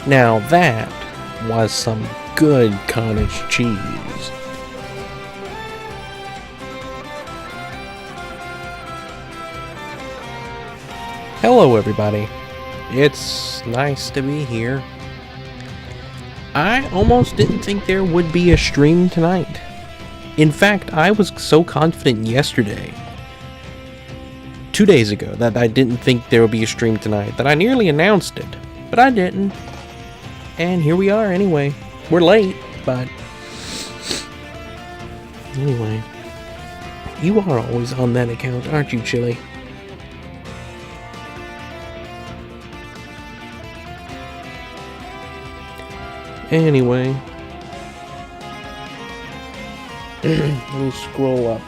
Now that was some good cottage cheese. Hello everybody. It's nice to be here. I almost didn't think there would be a stream tonight. In fact, I was so confident yesterday, 2 days ago, that I didn't think there would be a stream tonight, that I nearly announced it, but I didn't. And here we are anyway. We're late, but anyway. You are always on that account, aren't you, Chili? Anyway. Let me scroll up.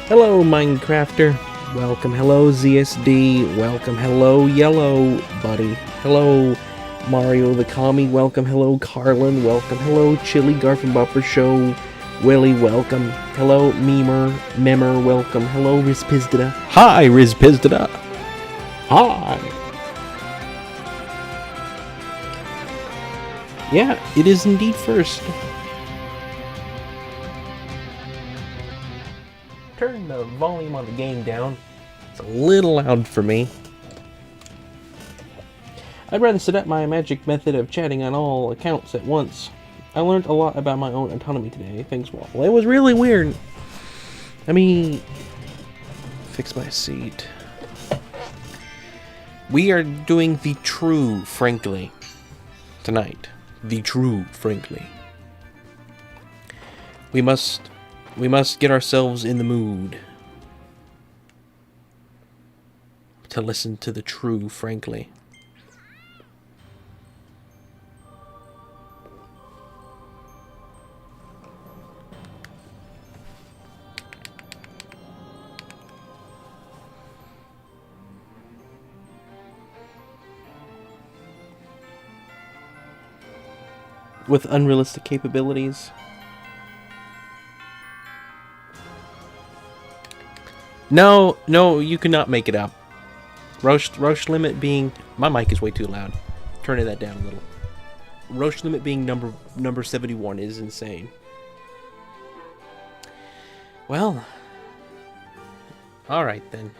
Hello, Minecrafter. Welcome. Hello, ZSD. Welcome. Hello, Yellow Buddy. Hello, Mario the Commie. Welcome. Hello, Carlin. Welcome. Hello, Chili Garfin Buffer Show. Willie, welcome. Hello, Memmer, welcome. Hello, Rizpizdada. Hi, Rizpizdada. Hi. Yeah, it is indeed first. Turn the volume on the game down. It's a little loud for me. I'd rather set up my magic method of chatting on all accounts at once. I learned a lot about my own autonomy today. Thanks, Waffle. It was really weird. Let me fix my seat. We are doing the true Frankly tonight. The true Frankly. We must get ourselves in the mood to listen to the true Frankly. With unrealistic capabilities. No, you cannot make it up. Roche limit being... My mic is way too loud. Turning that down a little. Roche limit being number 71 is insane. Well. Alright then.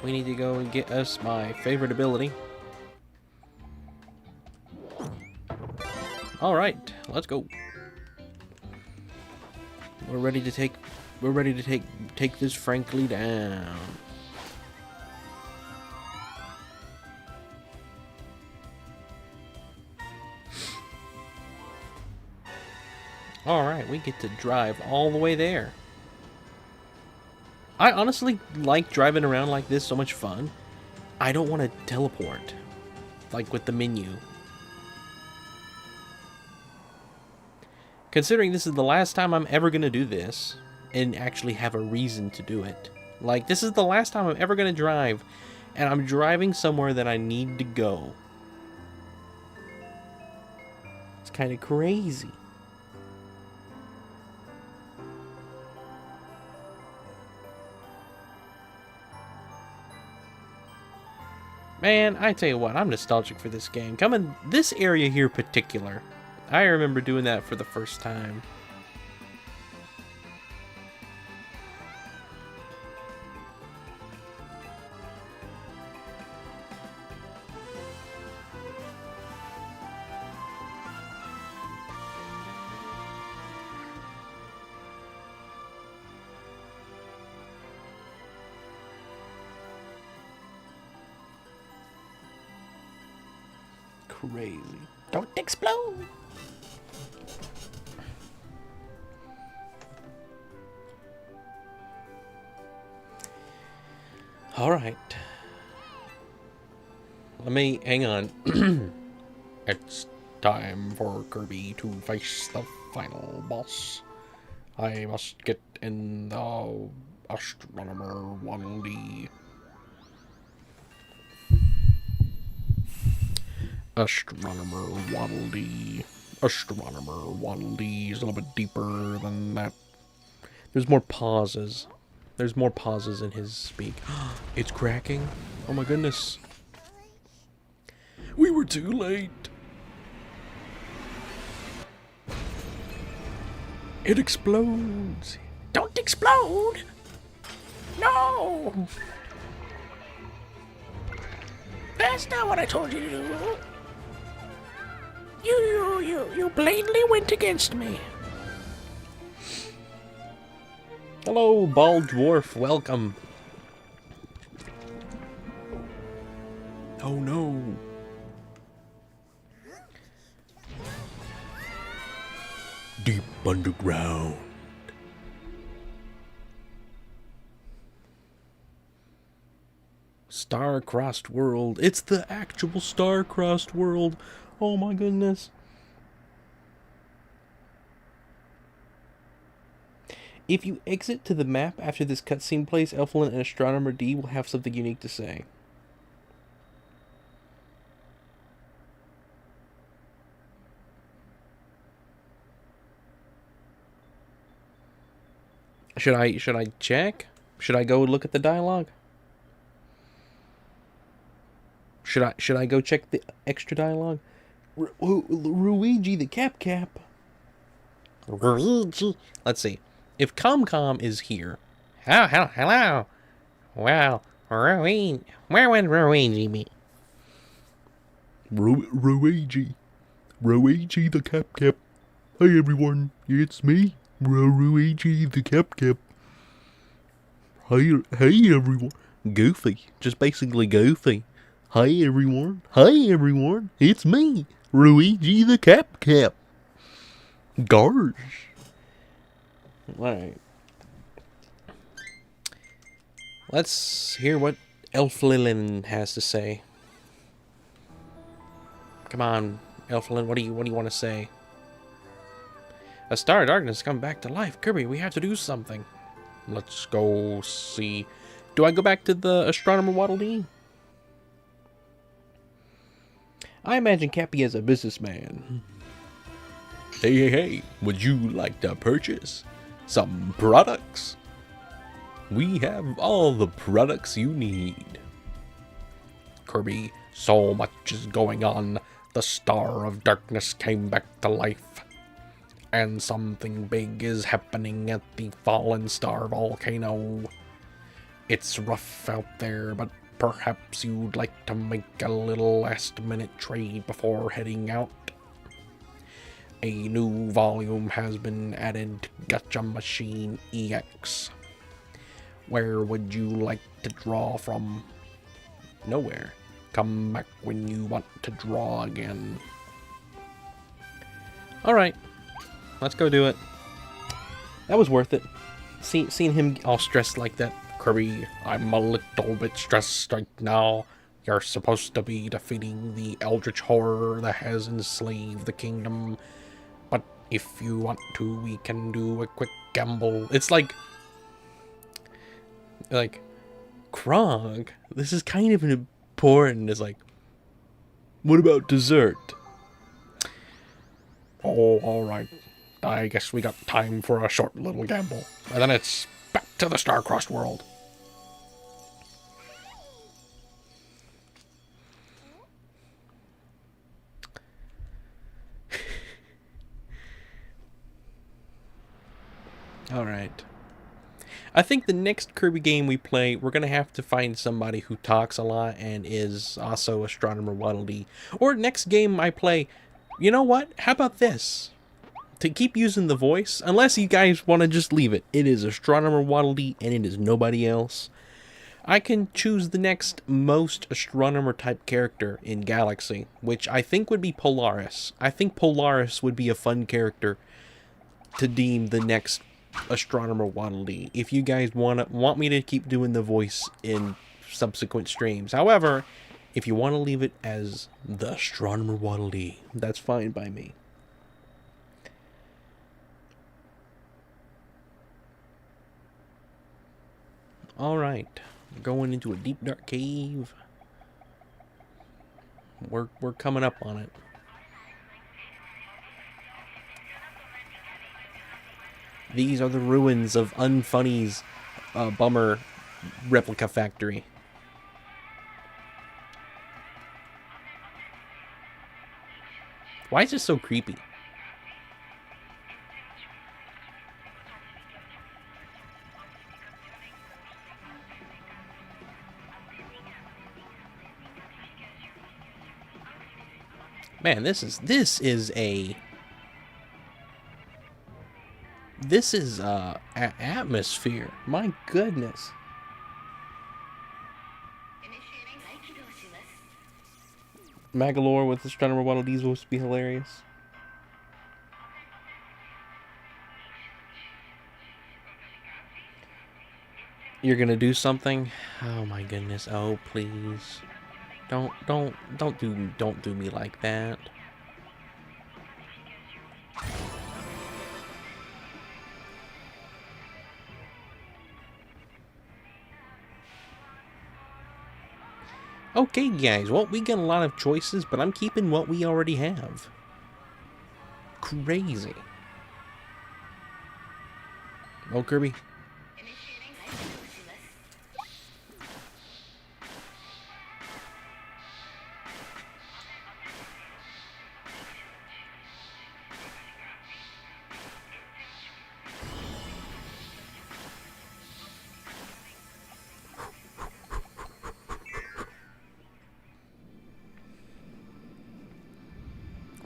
We need to go and get us my favorite ability. Alright, let's go. We're ready to take this Frankly down. Alright, we get to drive all the way there. I honestly like driving around like this, so much fun. I don't want to teleport. Like with the menu. Considering this is the last time I'm ever going to do this, and actually have a reason to do it. Like, this is the last time I'm ever going to drive, and I'm driving somewhere that I need to go. It's kind of crazy. Man, I tell you what, I'm nostalgic for this game. Coming this area here in particular. I remember doing that for the first time. Crazy. Don't explode! Alright. Let me... hang on. It's time for Kirby to face the final boss. I must get in the Astronomer 1D. Astronomer 1D. Astronomer 1D is a little bit deeper than that. There's more pauses. There's more pauses in his speak. It's cracking. Oh my goodness. We were too late. It explodes. Don't explode. No. That's not what I told you to do. You blatantly went against me. Hello, bald dwarf. Welcome. Oh no. Deep underground. Star-crossed world. It's the actual star-crossed world. Oh my goodness. If you exit to the map after this cutscene plays, Elflin and Astronomer D will have something unique to say. Should I check? Should I go look at the dialogue? Should I go check the extra dialogue? Luigi the Cap. Luigi. Let's see. If ComCom is here. Hello. Well, Luigi. Where would Luigi be? Luigi the Cap. Hi everyone, it's me, Luigi the Cap. Hey everyone. Goofy. Just basically Goofy. Hi everyone, it's me, Luigi the Cap. Gosh. Alright. Let's hear what Elflin has to say. Come on, Elflin, what do you want to say? A star of darkness come back to life. Kirby, we have to do something. Let's go see. Do I go back to the Astronomer Waddle Dee? I imagine Cappy as a businessman. Hey, would you like to purchase some products? We have all the products you need. Kirby, so much is going on. The Star of Darkness came back to life. And something big is happening at the Fallen Star Volcano. It's rough out there, but perhaps you'd like to make a little last-minute trade before heading out. A new volume has been added to Gacha Machine EX. Where would you like to draw from? Nowhere. Come back when you want to draw again. Alright. Let's go do it. That was worth it. Seeing him all stressed like that. Kirby, I'm a little bit stressed right now. You're supposed to be defeating the eldritch horror that has enslaved the kingdom. But if you want to, we can do a quick gamble. It's like Krog, this is kind of important. It's like, what about dessert? Oh, alright. I guess we got time for a short little gamble. And then it's back to the star-crossed world. Alright. I think the next Kirby game we play, we're going to have to find somebody who talks a lot and is also Astronomer Waddle Dee. Or next game I play, you know what? How about this? To keep using the voice, unless you guys want to just leave it. It is Astronomer Waddle Dee and it is nobody else. I can choose the next most Astronomer type character in Galaxy, which I think would be Polaris. I think Polaris would be a fun character to deem the next Astronomer Waddle Dee, if you guys want me to keep doing the voice in subsequent streams. However, if you want to leave it as the Astronomer Waddle Dee, that's fine by me. Alright, going into a deep dark cave. We're coming up on it. These are the ruins of Unfunny's bummer replica factory. Why is this so creepy? Man, this is atmosphere. My goodness. Magalore with the Astronomer Waddle Dee supposed to be hilarious. You're gonna do something? Oh my goodness. Oh please. Don't do me like that. Okay, guys. Well, we got a lot of choices, but I'm keeping what we already have. Crazy. Oh, Kirby.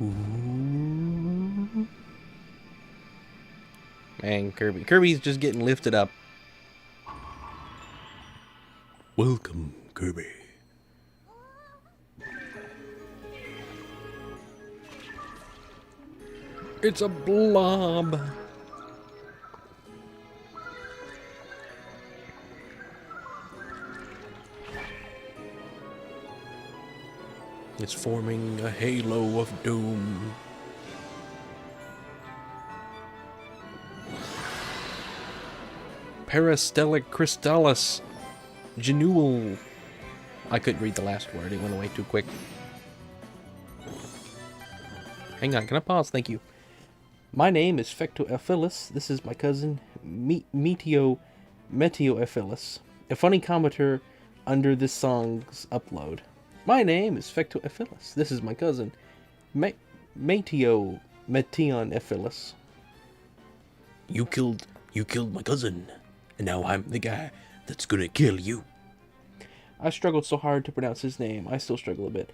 Ooh. Man, Kirby's just getting lifted up. Welcome, Kirby. It's a blob. It's forming a halo of doom. Peristellic crystallis. Genual. I couldn't read the last word. It went away too quick. Hang on, can I pause? Thank you. My name is Fectoephilus. This is my cousin, Metioephilus, a funny commenter under this song's upload. My name is Fectoephilus. This is my cousin, Metionephilus. You killed my cousin, and now I'm the guy that's gonna kill you. I struggled so hard to pronounce his name. I still struggle a bit.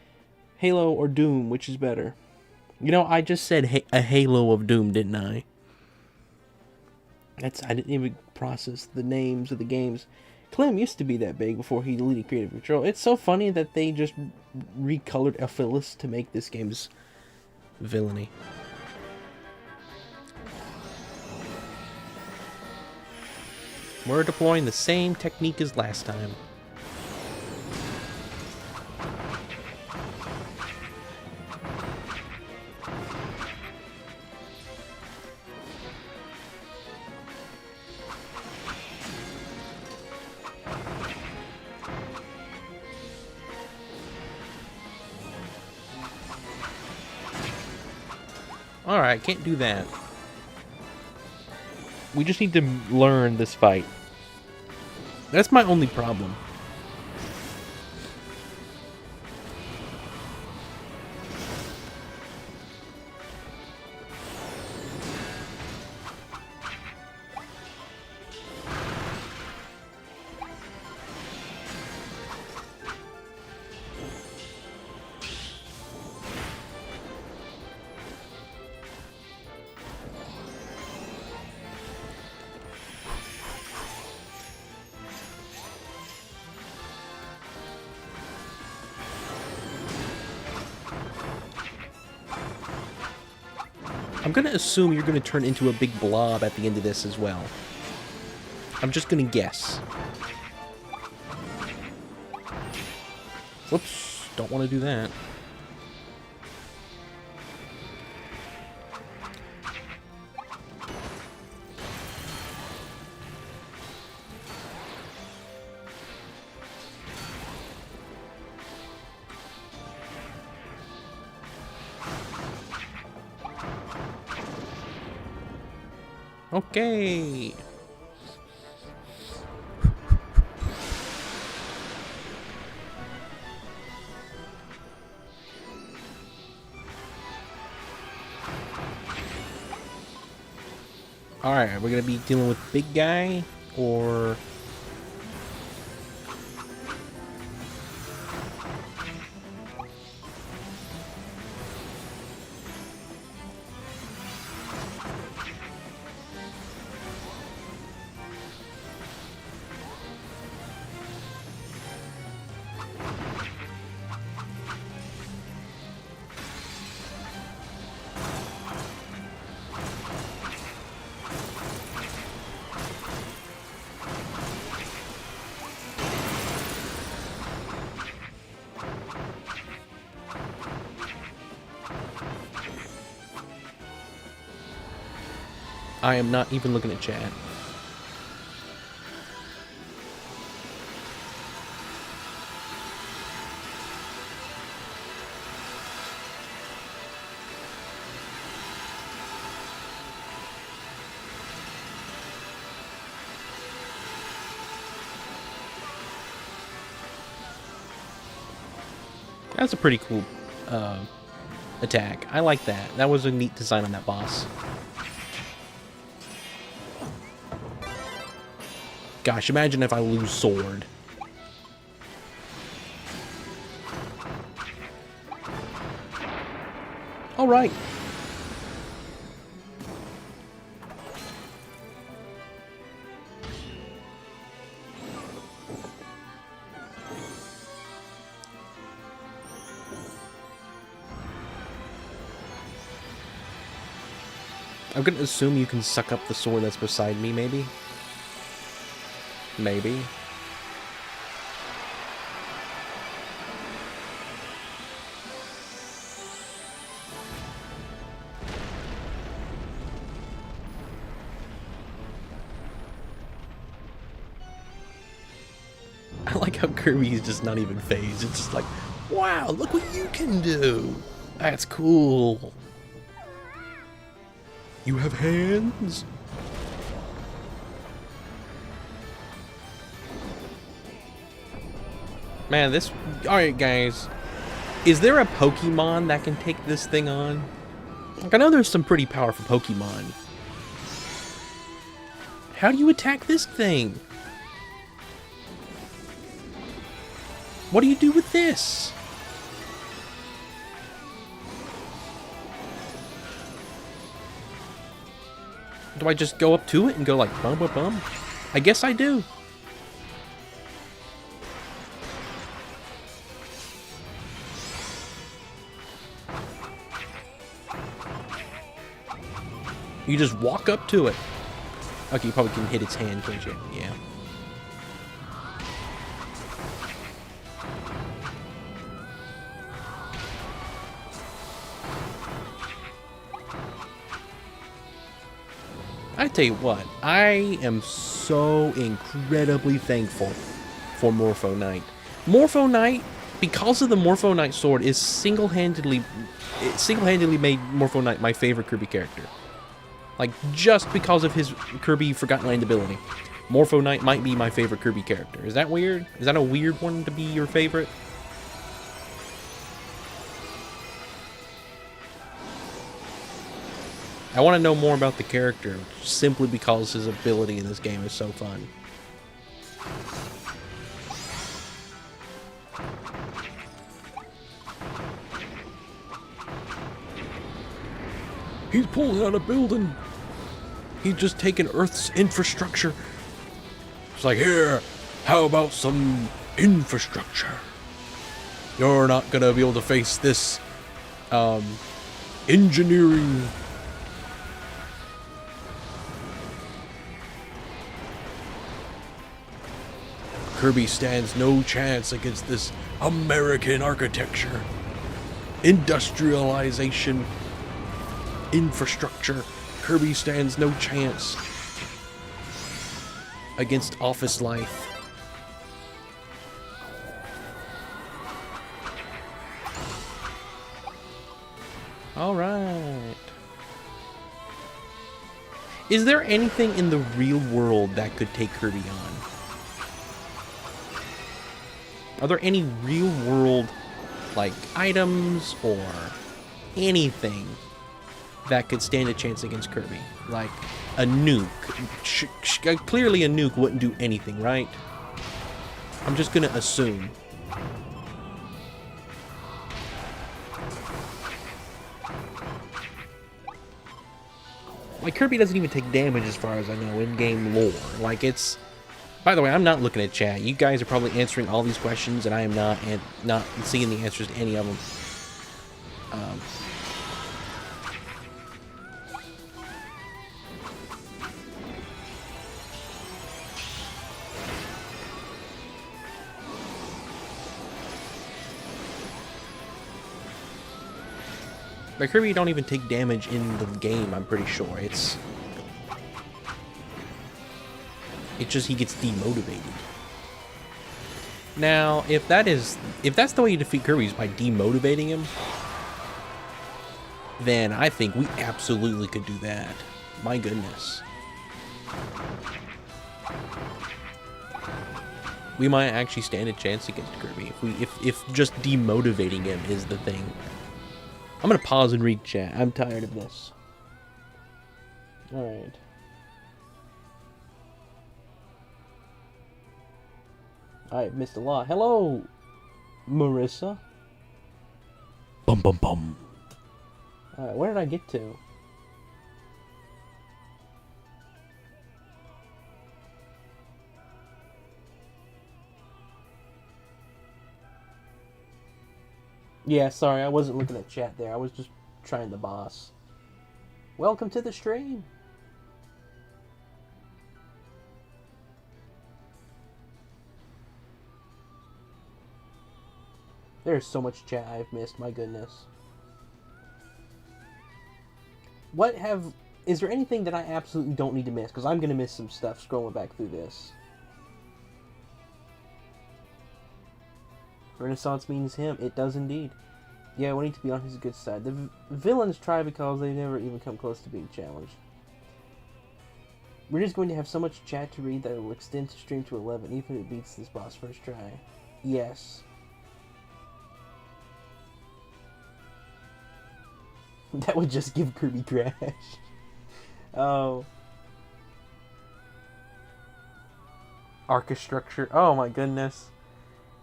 Halo or Doom, which is better? You know, I just said a halo of doom, didn't I? I didn't even process the names of the games. Clem used to be that big before he deleted Creative Control. It's so funny that they just recolored Ephilus to make this game's villainy. We're deploying the same technique as last time. Alright, can't do that. We just need to learn this fight. That's my only problem. I'm gonna assume you're gonna turn into a big blob at the end of this as well. I'm just gonna guess. Whoops, don't want to do that. Okay. Alright, we're gonna be dealing with big guy, or... I am not even looking at chat. That's a pretty cool attack. I like that. That was a neat design on that boss. Gosh, imagine if I lose sword. All right. I'm gonna assume you can suck up the sword that's beside me, maybe? Maybe. I like how Kirby's just not even phased. It's just like, wow, look what you can do. That's cool. You have hands? Man, this... Alright, guys. Is there a Pokemon that can take this thing on? Like, I know there's some pretty powerful Pokemon. How do you attack this thing? What do you do with this? Do I just go up to it and go like, bum, bum, bum? I guess I do. You just walk up to it. Okay, you probably can hit its hand, can't you? Yeah. I tell you what, I am so incredibly thankful for Morpho Knight. Morpho Knight, because of the Morpho Knight sword, is single-handedly made Morpho Knight my favorite Kirby character. Like, just because of his Kirby Forgotten Land ability. Morpho Knight might be my favorite Kirby character. Is that weird? Is that a weird one to be your favorite? I want to know more about the character, simply because his ability in this game is so fun. He's pulling out a building. He's just taking Earth's infrastructure. It's like, here, how about some infrastructure? You're not gonna be able to face this, engineering. Kirby stands no chance against this American architecture, industrialization, infrastructure. Kirby stands no chance against office life. All right. Is there anything in the real world that could take Kirby on? Are there any real world, like, items or anything that could stand a chance against Kirby. Like, a nuke. Clearly a nuke wouldn't do anything, right? I'm just gonna assume. Like, Kirby doesn't even take damage as far as I know in-game lore. Like, it's... By the way, I'm not looking at chat. You guys are probably answering all these questions, and I am not seeing the answers to any of them. Like, Kirby don't even take damage in the game, I'm pretty sure. It's just he gets demotivated. Now, if that's the way you defeat Kirby is by demotivating him, then I think we absolutely could do that. My goodness. We might actually stand a chance against Kirby if just demotivating him is the thing. I'm gonna pause and read chat. I'm tired of this. Alright. I've missed a lot. Hello, Marissa. Bum bum bum. Alright, where did I get to? Yeah, sorry, I wasn't looking at chat there. I was just trying the boss. Welcome to the stream. There's so much chat I've missed, my goodness. Is there anything that I absolutely don't need to miss? Because I'm going to miss some stuff scrolling back through this. Renaissance means him. It does indeed. Yeah, we need to be on his good side. The villains try because they never even come close to being challenged. We're just going to have so much chat to read that it will extend to stream to 11, even if it beats this boss first try. Yes. That would just give Kirby Crash. Oh. Archistructure. Oh my goodness.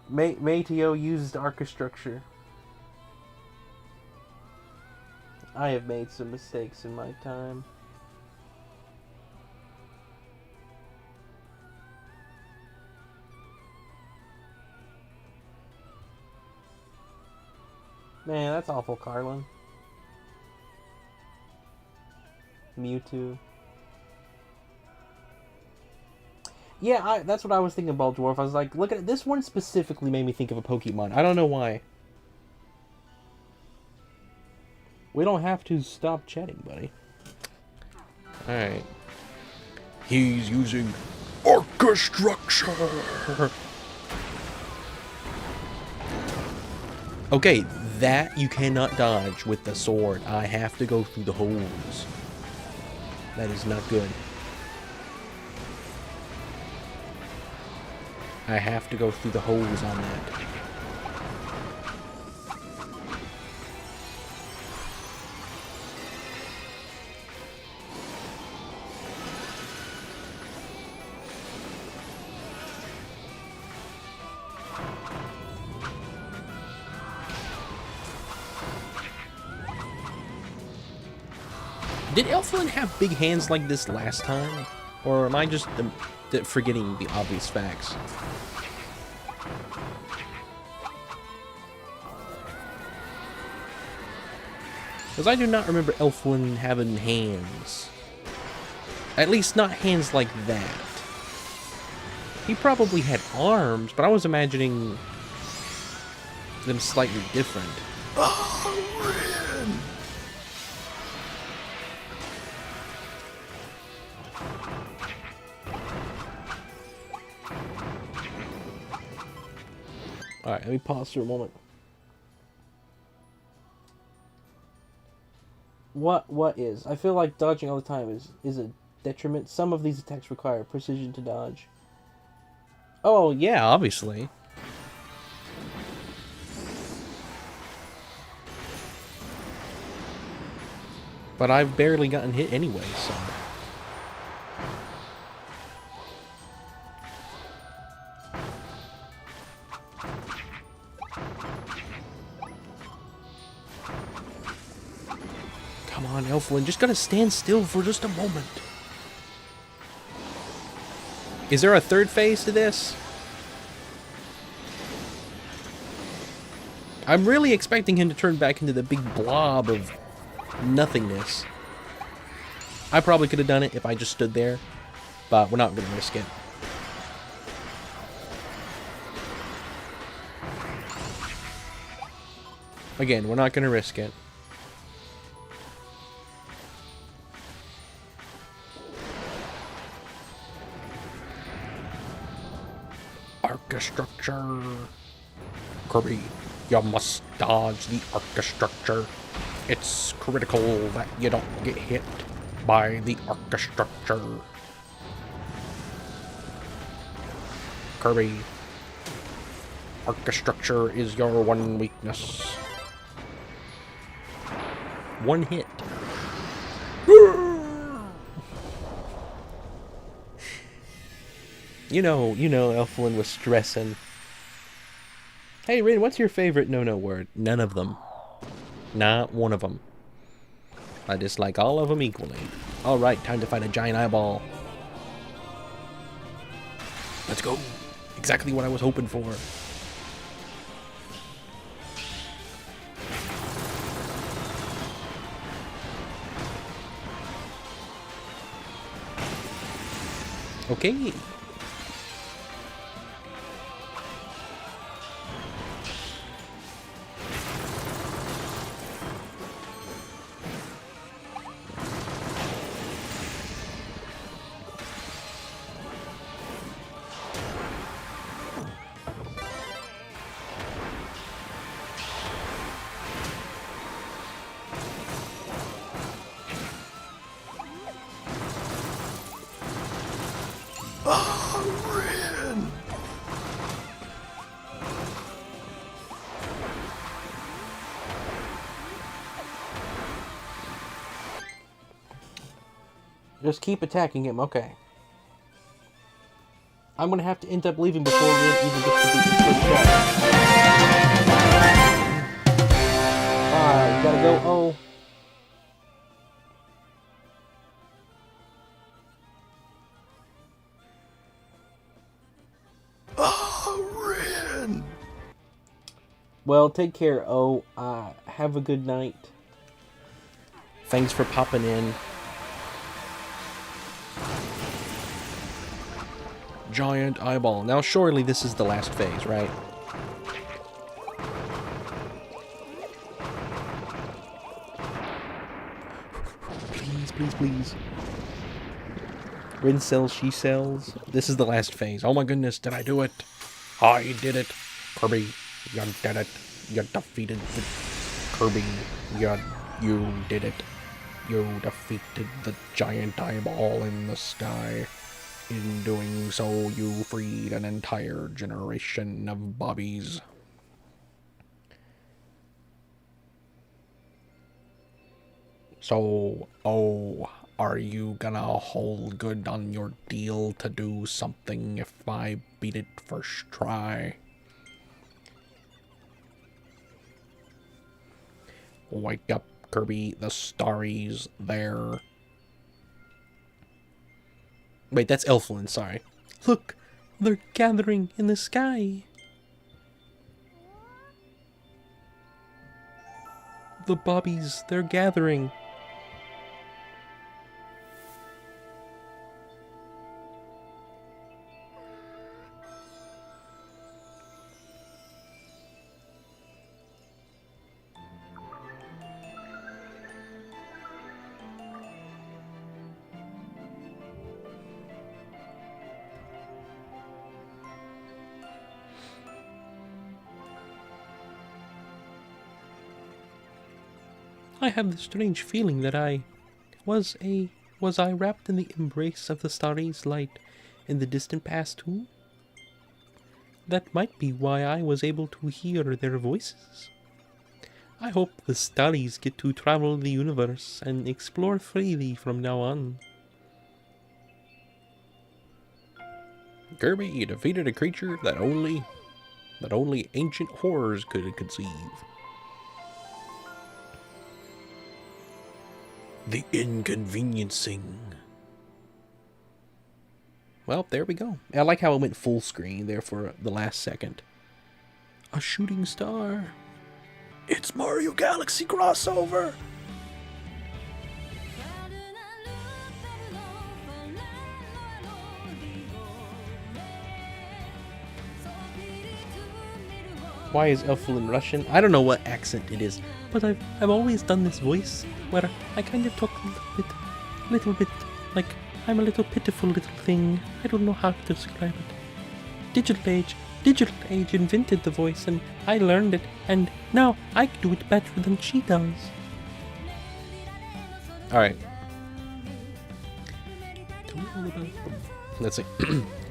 Mateo used Archistructure. I have made some mistakes in my time. Man, that's awful, Carlin. Mewtwo. Yeah, that's what I was thinking about, Dwarf. I was like, look at it. This one specifically made me think of a Pokemon. I don't know why. We don't have to stop chatting, buddy. Alright. He's using Archistructure. Okay, that you cannot dodge with the sword. I have to go through the holes. That is not good. I have to go through the holes on that. Did Elflin have big hands like this last time? Or am I just forgetting the obvious facts? Because I do not remember Elflin having hands. At least not hands like that. He probably had arms, but I was imagining them slightly different. Alright, let me pause for a moment. What is? I feel like dodging all the time is a detriment. Some of these attacks require precision to dodge. Oh, yeah, obviously. But I've barely gotten hit anyway, so... Come on, Elflin, just gotta stand still for just a moment. Is there a third phase to this? I'm really expecting him to turn back into the big blob of nothingness. I probably could have done it if I just stood there, but we're not going to risk it. Again, we're not going to risk it. Archastructure. Kirby, you must dodge the Archastructure. It's critical that you don't get hit by the Archastructure. Kirby, Archastructure is your one weakness. One hit. You know, Elflin was stressing. Hey, Rin, what's your favorite no-no word? None of them. Not one of them. I dislike all of them equally. Alright, time to fight a giant eyeball. Let's go. Exactly what I was hoping for. Okay. Just keep attacking him, okay. I'm gonna have to end up leaving before we even get to the first shot. Alright, gotta go. Oh. Rin! Well, take care, Oh. Have a good night. Thanks for popping in. Giant eyeball. Now, surely this is the last phase, right? Please, please, please. Rin sells, she sells. This is the last phase. Oh my goodness, did I do it? I did it. Kirby, you did it. You defeated the... Kirby, you did it. You defeated the giant eyeball in the sky. In doing so, you freed an entire generation of Bobbies. So, oh, are you gonna hold good on your deal to do something if I beat it first try? Wake up, Kirby, the starry's there. Wait, that's Elflin, sorry. Look, they're gathering in the sky. The Bobbies, they're gathering. I have the strange feeling that was I wrapped in the embrace of the starry's light in the distant past too? That might be why I was able to hear their voices. I hope the studies get to travel the universe and explore freely from now on. Kirby, you defeated a creature that only ancient horrors could conceive. The inconveniencing. Well, there we go. I like how it went full screen there for the last second. A shooting star. It's Mario Galaxy crossover. Why is Elflin Russian? I don't know what accent it is, but I've always done this voice where I kind of talk a little bit like I'm a little pitiful little thing. I don't know how to describe it. Digital Age invented the voice and I learned it, and now I do it better than she does. Alright. Let's see.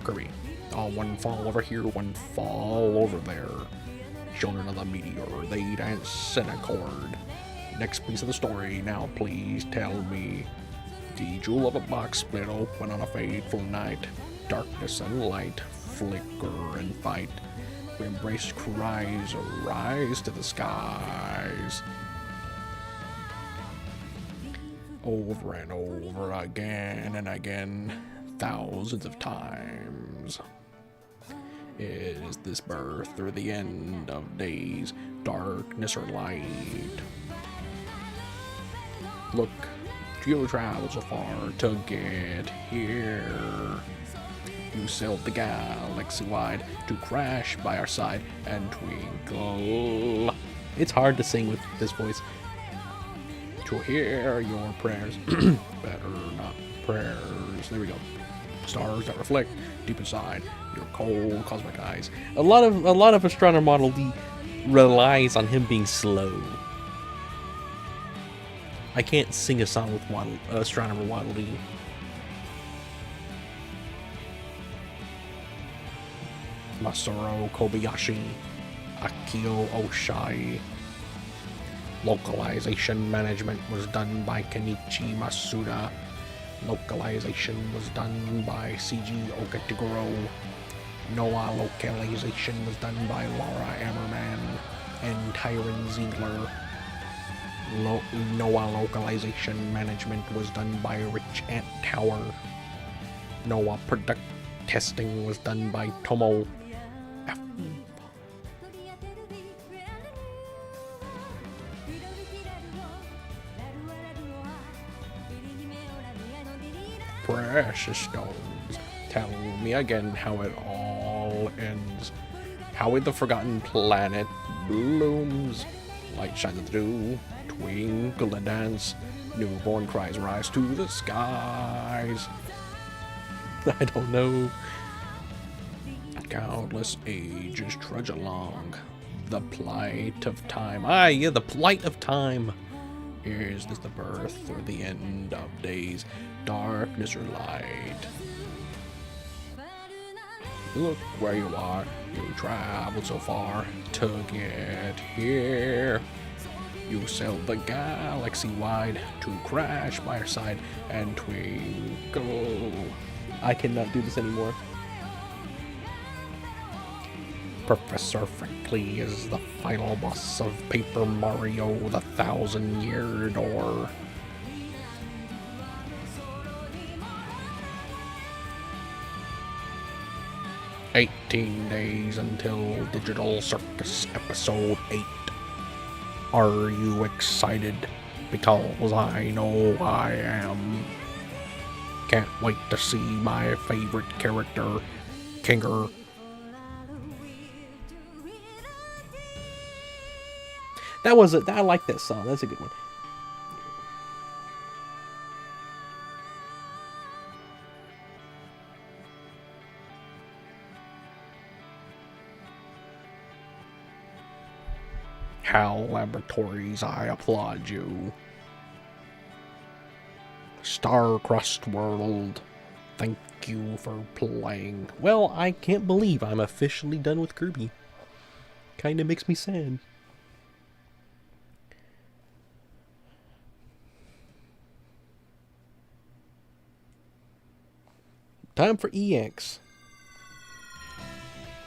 Kirby. Oh, one fall over here, one fall over there. Children of the meteor, they dance in a chord. Next piece of the story, now please tell me. The jewel of a box split open on a fateful night. Darkness and light flicker and fight. Embraced cries arise to the skies. Over and over again and again, thousands of times. Is this birth or the end of days, darkness or light? Look, you traveled so far to get here. You sailed the galaxy wide to crash by our side and twinkle. It's hard to sing with this voice. To hear your prayers, better not prayers. There we go. Stars that reflect deep inside your cold cosmic eyes. A lot of Astronomer Model D relies on him being slow. I can't sing a song with Astronomer Model D. Masaru Kobayashi, Akio Oshai. Localization management was done by Kenichi Masuda. Localization was done by CG Okataguro. Noah localization was done by Laura Ammerman and Tyron Ziegler. Noah localization management was done by Rich Ant Tower. Noah product testing was done by Tomo F. Precious stones, tell me again how it all ends. How in the forgotten planet blooms, light shines through, twinkle and dance, newborn cries rise to the skies. I don't know. Countless ages trudge along, the plight of time. Ah, yeah, the plight of time. Is this the birth or the end of days, darkness or light? Look where you are, you traveled so far to get here. You sailed the galaxy wide to crash by our side and twinkle. I cannot do this anymore. Professor Frickley is the final boss of Paper Mario, the 1,000-Year Door. "18 days until Digital Circus Episode 8. Are you excited? Because I know I am. Can't wait to see my favorite character, Kinger." I like that song. That's a good one. HAL Laboratories, I applaud you. Star-Crust World, thank you for playing. Well, I can't believe I'm officially done with Kirby. Kinda makes me sad. Time for EX.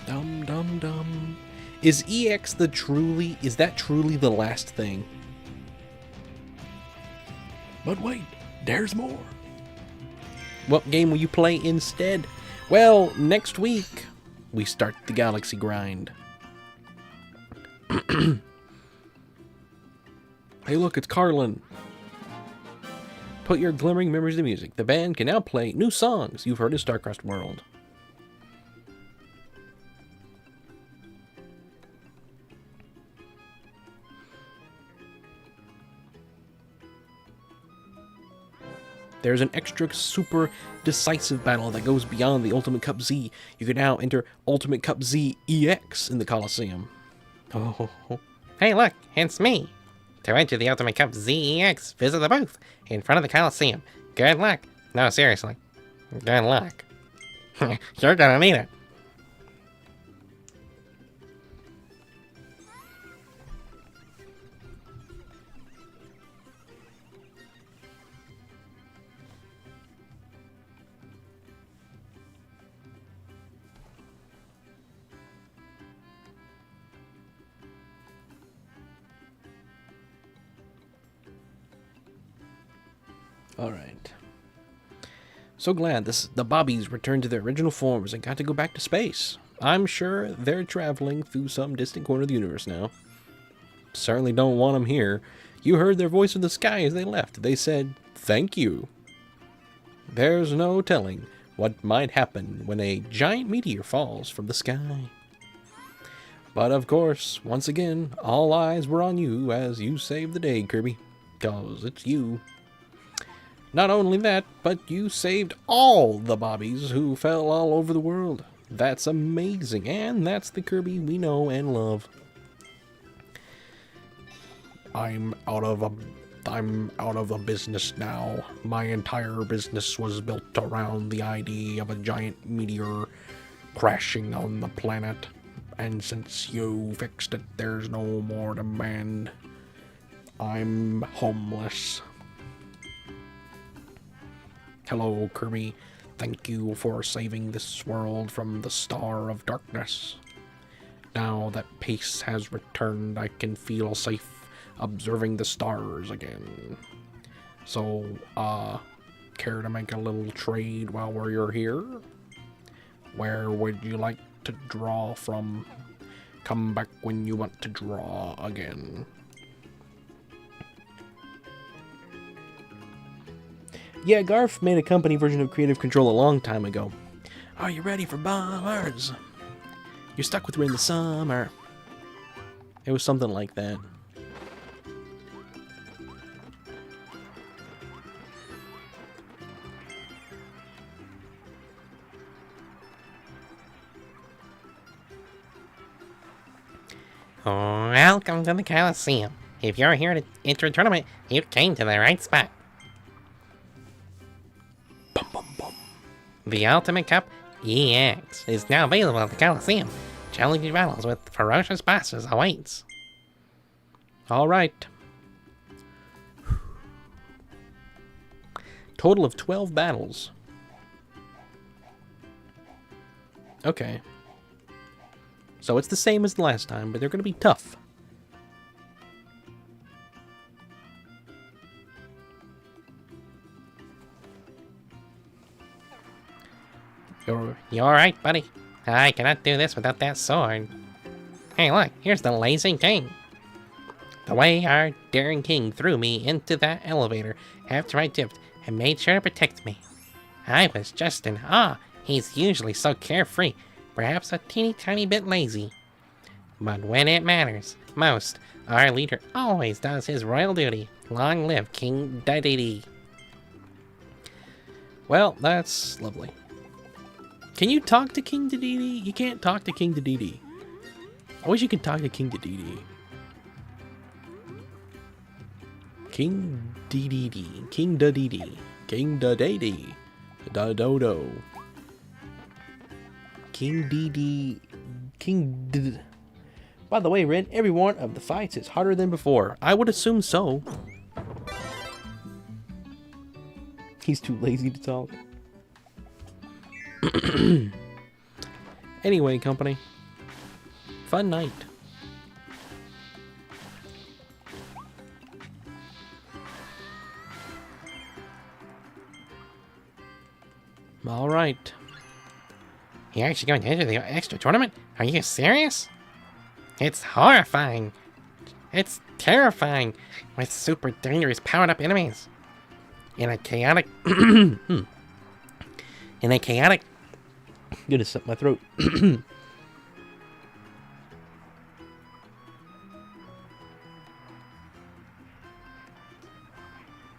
Dum dum dum. Is EX is that truly the last thing? But wait, there's more. What game will you play instead? Well, next week, we start the Galaxy Grind. Hey look, it's Carlin. Put your glimmering memories to music. The band can now play new songs you've heard in StarCrest World. There's an extra super decisive battle that goes beyond the Ultimate Cup Z. You can now enter Ultimate Cup Z EX in the Coliseum. Oh. Hey look, it's me. To enter the Ultimate Cup ZEX, visit the booth in front of the Coliseum. Good luck. No, seriously. Good luck. You're gonna need it. Alright. So glad the Bobbies returned to their original forms and got to go back to space. I'm sure they're traveling through some distant corner of the universe now. Certainly don't want them here. You heard their voice in the sky as they left. They said, "Thank you." There's no telling what might happen when a giant meteor falls from the sky. But of course, once again, all eyes were on you as you saved the day, Kirby. 'Cause it's you. Not only that, but you saved all the Bobbies who fell all over the world. That's amazing, and that's the Kirby we know and love. I'm out of a business now. My entire business was built around the idea of a giant meteor crashing on the planet. And since you fixed it, there's no more demand. I'm homeless. Hello, Kirby. Thank you for saving this world from the Star of Darkness. Now that peace has returned, I can feel safe observing the stars again. So, care to make a little trade while we're here? Where would you like to draw from? Come back when you want to draw again. Yeah, Garf made a company version of Creative Control a long time ago. Are you ready for bombers? You're stuck with her in the summer. It was something like that. Welcome to the Coliseum. If you're here to enter a tournament, you came to the right spot. Bum, bum, bum. The Ultimate Cup EX is now available at the Coliseum. Challenging battles with ferocious bosses awaits. Alright. Total of 12 battles. Okay. So it's the same as the last time, but they're going to be tough. You alright, buddy? I cannot do this without that sword. Hey, look, here's the Lazy King. The way our daring king threw me into that elevator after I dipped and made sure to protect me. I was just in awe. He's usually so carefree, perhaps a teeny tiny bit lazy. But when it matters most, our leader always does his royal duty. Long live King Dedede. Well, that's lovely. Can you talk to King Dedede? You can't talk to King Dedede. I wish you could talk to King Dedede. King Dedede. King Dedede. King Dedede. Da-dodo. King Dedede. King Dedede. By the way, Red, every one of the fights is harder than before. I would assume so. He's too lazy to talk. Anyway, company. Fun night. All right. You're actually going to enter the extra tournament? Are you serious? It's horrifying. It's terrifying. With super dangerous powered up enemies. In a chaotic... in a chaotic... Gonna set my throat. In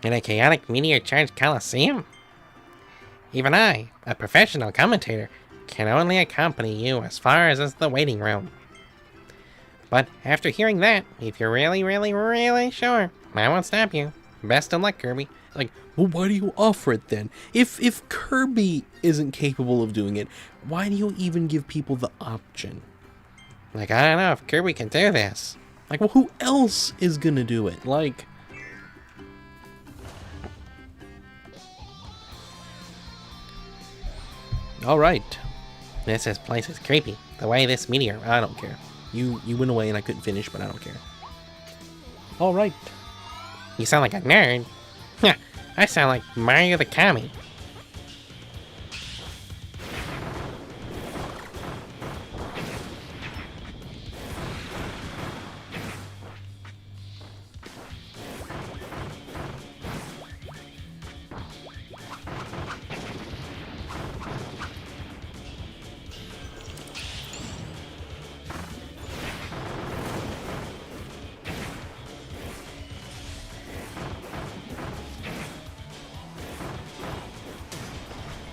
a chaotic meteor-charged coliseum? Even I, a professional commentator, can only accompany you as far as the waiting room. But after hearing that, if you're really, really, really sure, I won't stop you. Best of luck, Kirby. Like, well, why do you offer it then? If Kirby isn't capable of doing it, why do you even give people the option? Like, I don't know if Kirby can do this. Like, well, who else is gonna do it? Like... Alright. This place is creepy. The way this meteor... I don't care. You went away and I couldn't finish, but I don't care. Alright. You sound like a nerd. Yeah, I sound like Mario the Kami.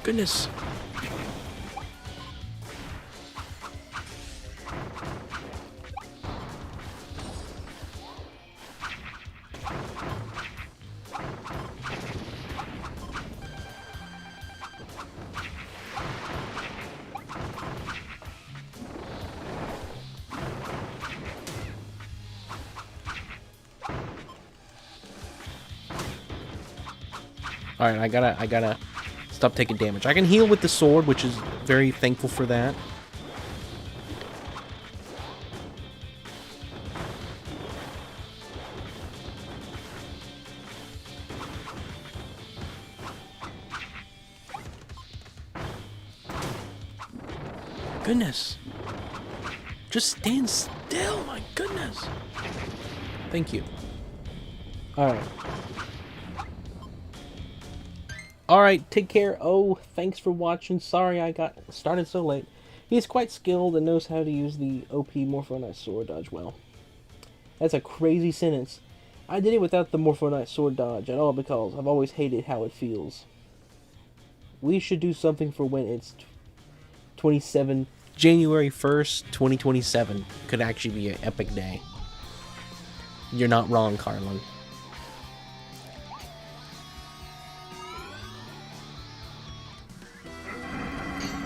Goodness. Alright, I gotta stop taking damage. I can heal with the sword, which is very thankful for that. Goodness. Just stand still, my goodness. Thank you. Alright. Alright, take care. Oh, thanks for watching. Sorry I got started so late. He's quite skilled and knows how to use the OP Morpho sword dodge well. That's a crazy sentence. I did it without the Morpho sword dodge, and all because I've always hated how it feels. We should do something for when it's 27... January 1st, 2027. Could actually be an epic day. You're not wrong, Carlin.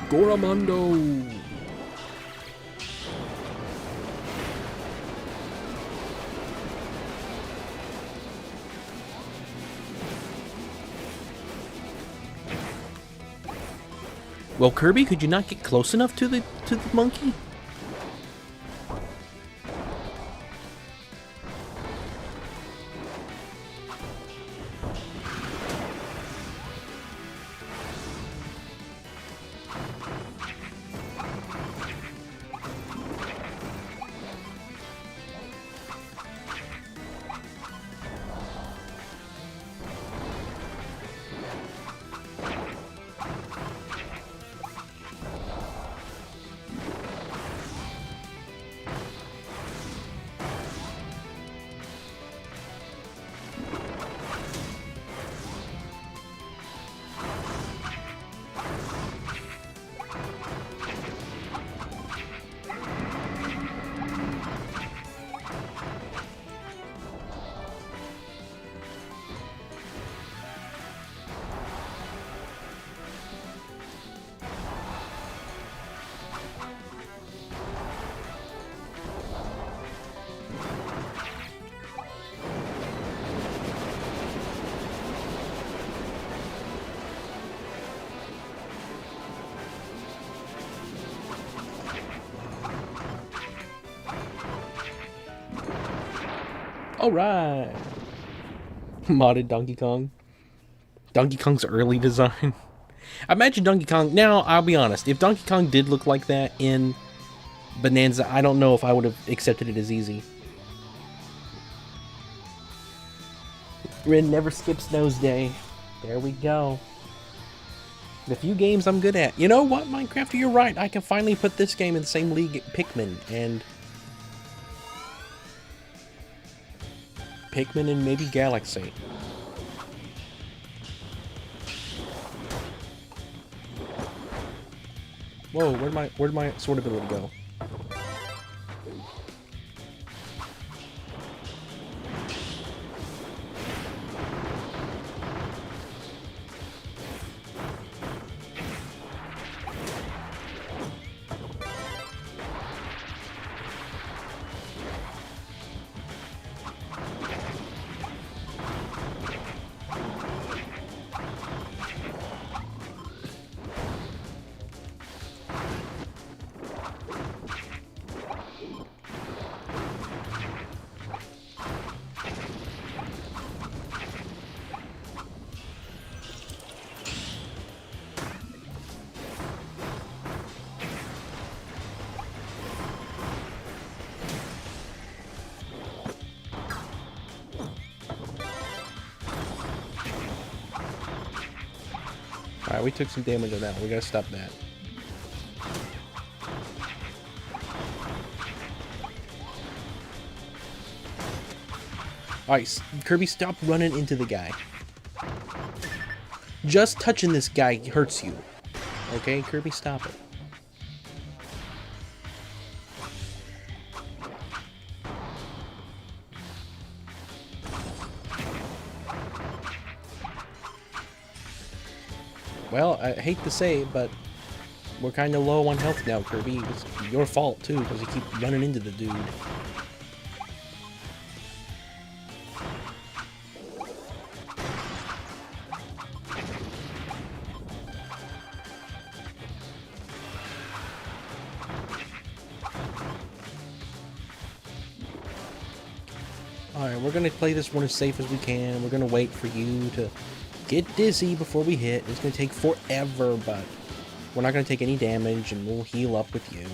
Goramondo! Well, Kirby, could you not get close enough to the monkey? Alright. Modded Donkey Kong. Donkey Kong's early design. Imagine Donkey Kong. Now, I'll be honest. If Donkey Kong did look like that in Bonanza, I don't know if I would have accepted it as easy. Rin never skips nose day. There we go. The few games I'm good at. You know what, Minecraft? You're right. I can finally put this game in the same league Pikmin and maybe Galaxy. Whoa, where'd my sword ability go? Alright, we took some damage on that. We gotta stop that. Alright, Kirby, stop running into the guy. Just touching this guy hurts you. Okay, Kirby, stop it. Well, I hate to say it, but we're kind of low on health now, Kirby. It's your fault, too, because you keep running into the dude. Alright, we're going to play this one as safe as we can. We're going to wait for you to get dizzy before we hit. It's going to take forever, but we're not going to take any damage, and we'll heal up with you.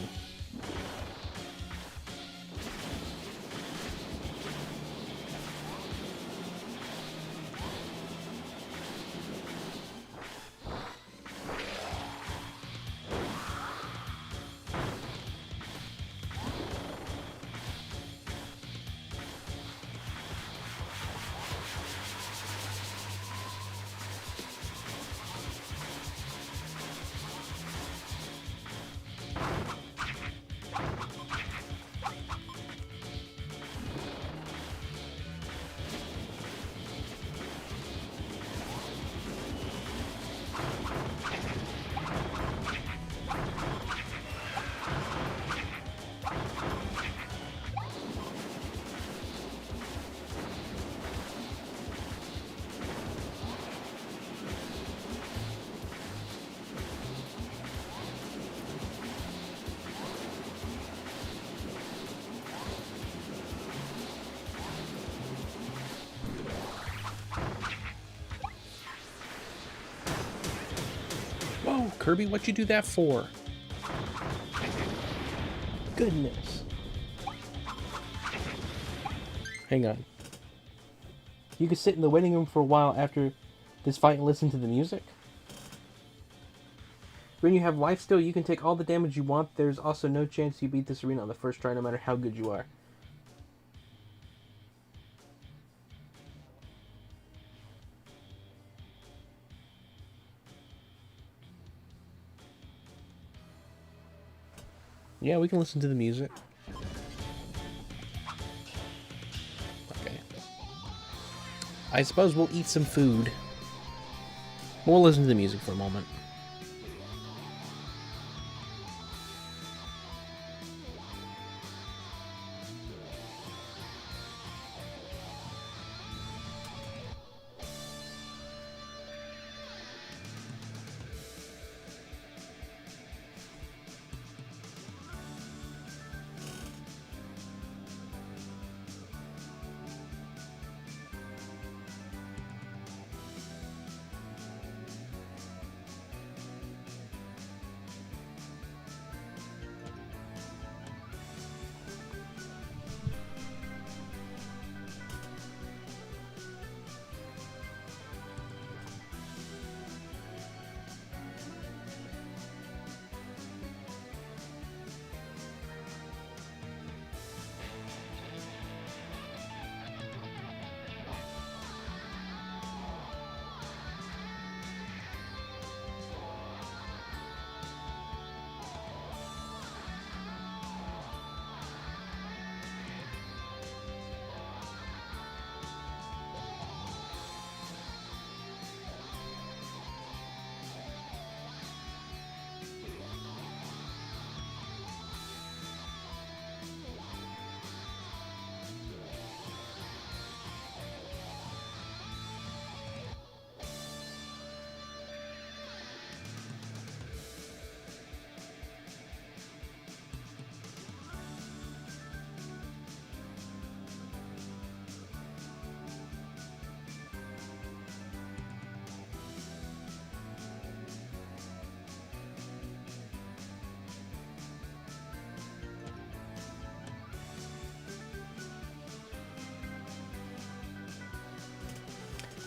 Whoa, Kirby, what'd you do that for? Goodness. Hang on. You can sit in the waiting room for a while after this fight and listen to the music? When you have life still, you can take all the damage you want. There's also no chance you beat this arena on the first try, no matter how good you are. Yeah, we can listen to the music. Okay. I suppose we'll eat some food. We'll listen to the music for a moment.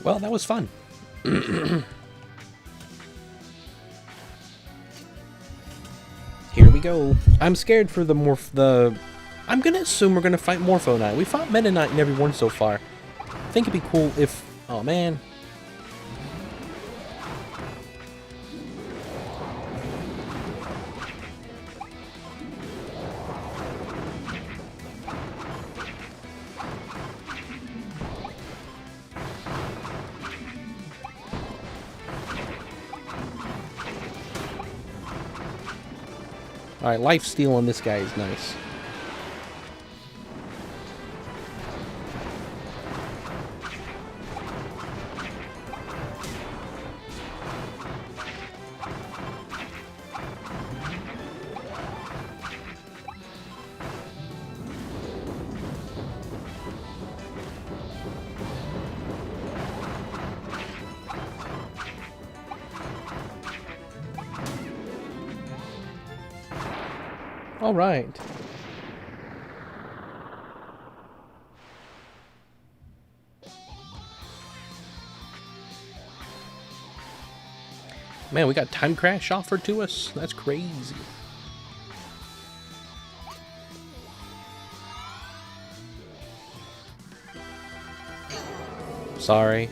Well, that was fun. Here we go. I'm scared for the I'm gonna assume we're gonna fight Morpho Knight. We fought Meta Knight in every one so far. I think it'd be cool if... Oh, man. Alright, lifesteal on this guy is nice. Alright. Man, we got Time Crash offered to us? That's crazy. Sorry.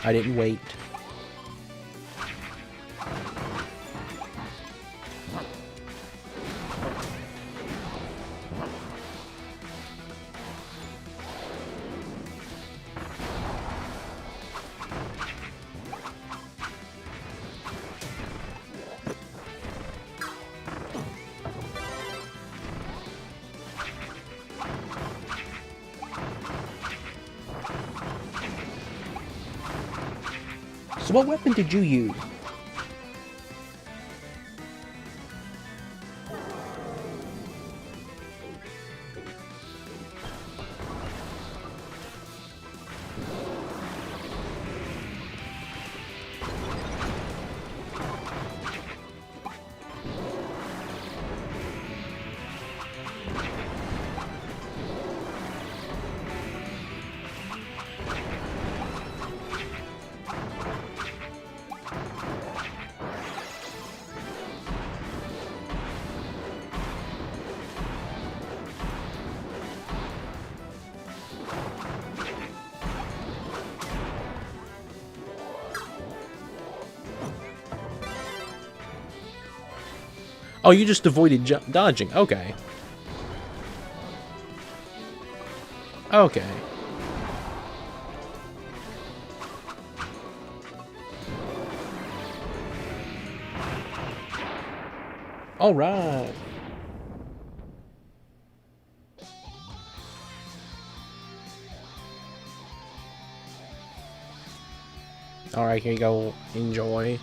I didn't wait. So what weapon did you use? Oh, you just avoided dodging. Okay. Okay. All right. All right, here you go. Enjoy.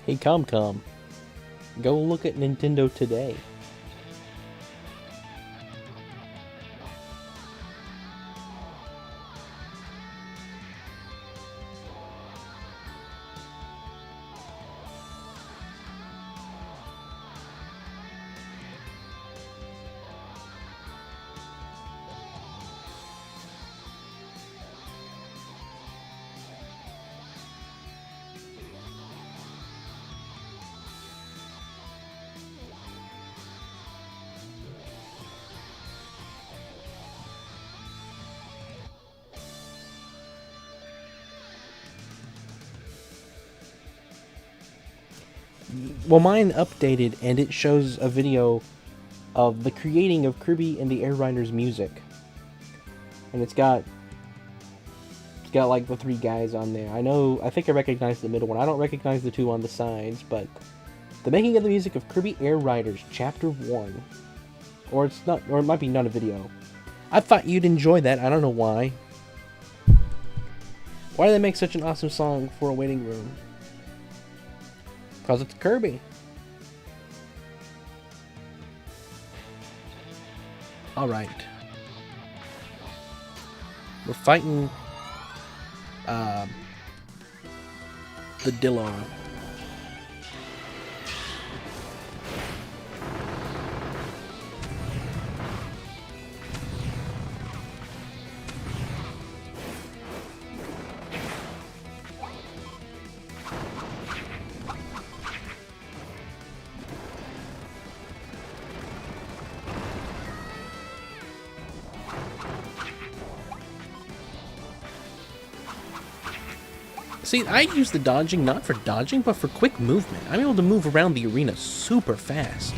Hey, come. Go look at Nintendo today. Well, mine updated, and it shows a video of the creating of Kirby and the Air Riders music. And it's got It's got like the 3 guys on there. I think I recognize the middle one. I don't recognize the 2 on the sides, but the making of the music of Kirby Air Riders Chapter 1. Or it's not, or it might be not a video. I thought you'd enjoy that. I don't know why. Why do they make such an awesome song for a waiting room? Because it's Kirby. Alright. We're fighting the Dillo. See, I use the dodging not for dodging, but for quick movement. I'm able to move around the arena super fast.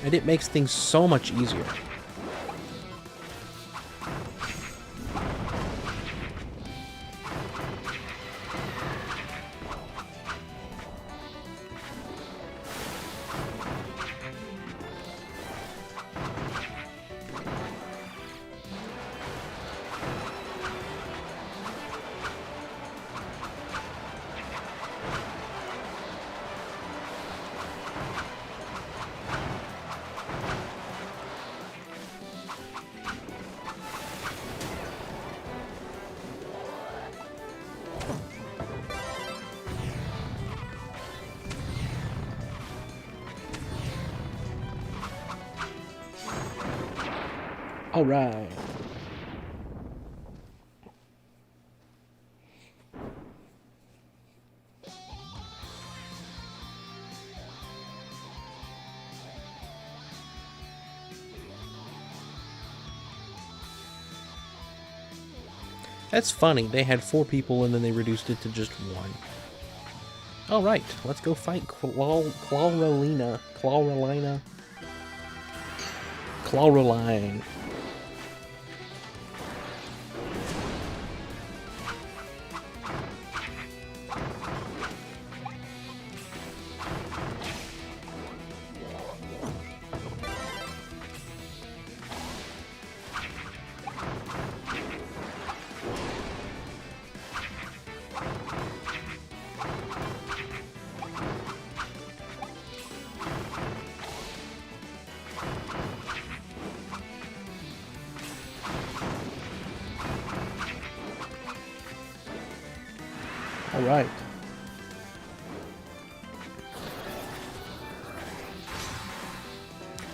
And it makes things so much easier. All right. That's funny. They had 4 people and then they reduced it to just 1. All right, let's go fight Clawrolina. Clawroline. All right.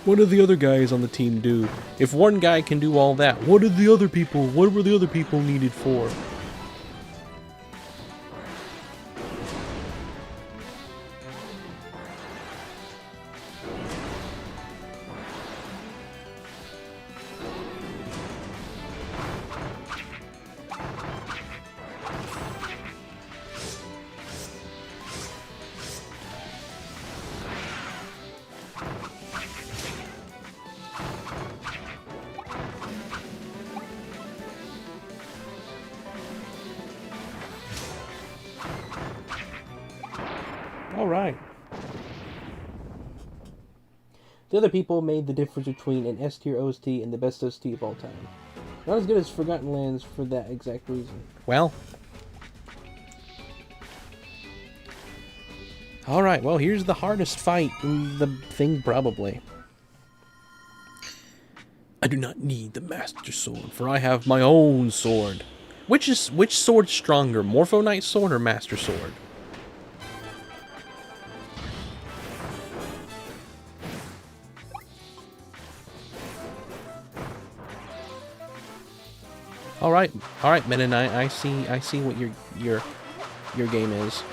What did the other guys on the team do? If one guy can do all that, what were the other people needed for? Alright. The other people made the difference between an S-tier OST and the best OST of all time. Not as good as Forgotten Lands for that exact reason. Well. Alright, well here's the hardest fight in the thing probably. I do not need the Master Sword, for I have my own sword. Which sword's stronger, Morpho Knight Sword or Master Sword? All right, Meta Knight. I see what your game is.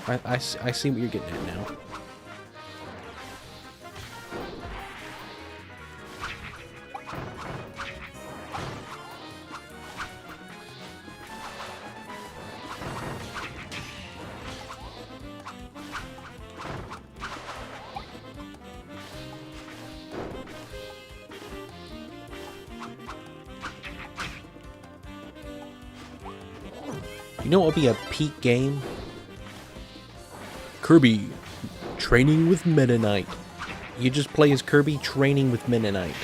I see what you're getting at now. You know what would be a peak game? Kirby training with Meta Knight. You just play as Kirby training with Meta Knight.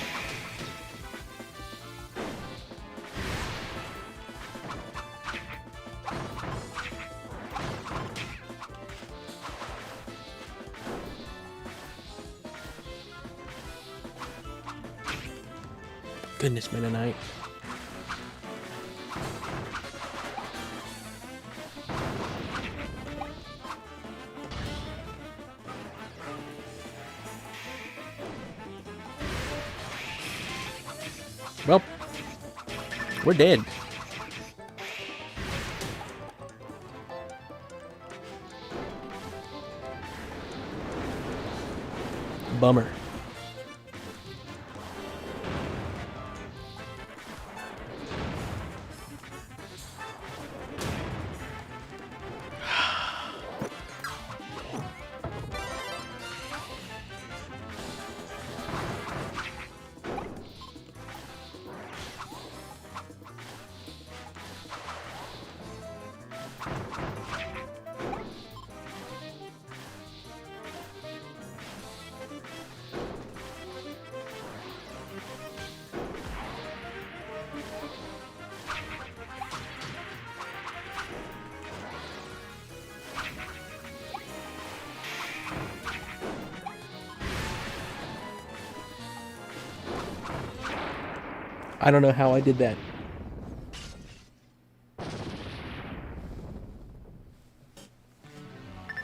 Goodness, Meta Knight. Well, we're dead. Bummer. I don't know how I did that.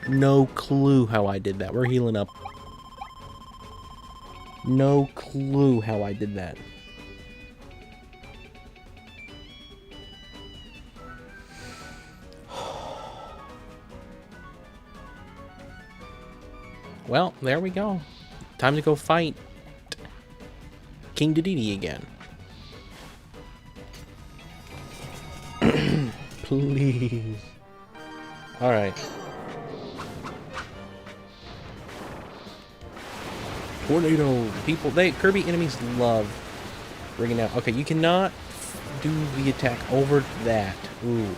No clue how I did that. We're healing up. No clue how I did that. Well, there we go. Time to go fight King Dedede again. Please. Alright. Tornado. People, Kirby enemies love bringing out. Okay, you cannot do the attack over that. Ooh.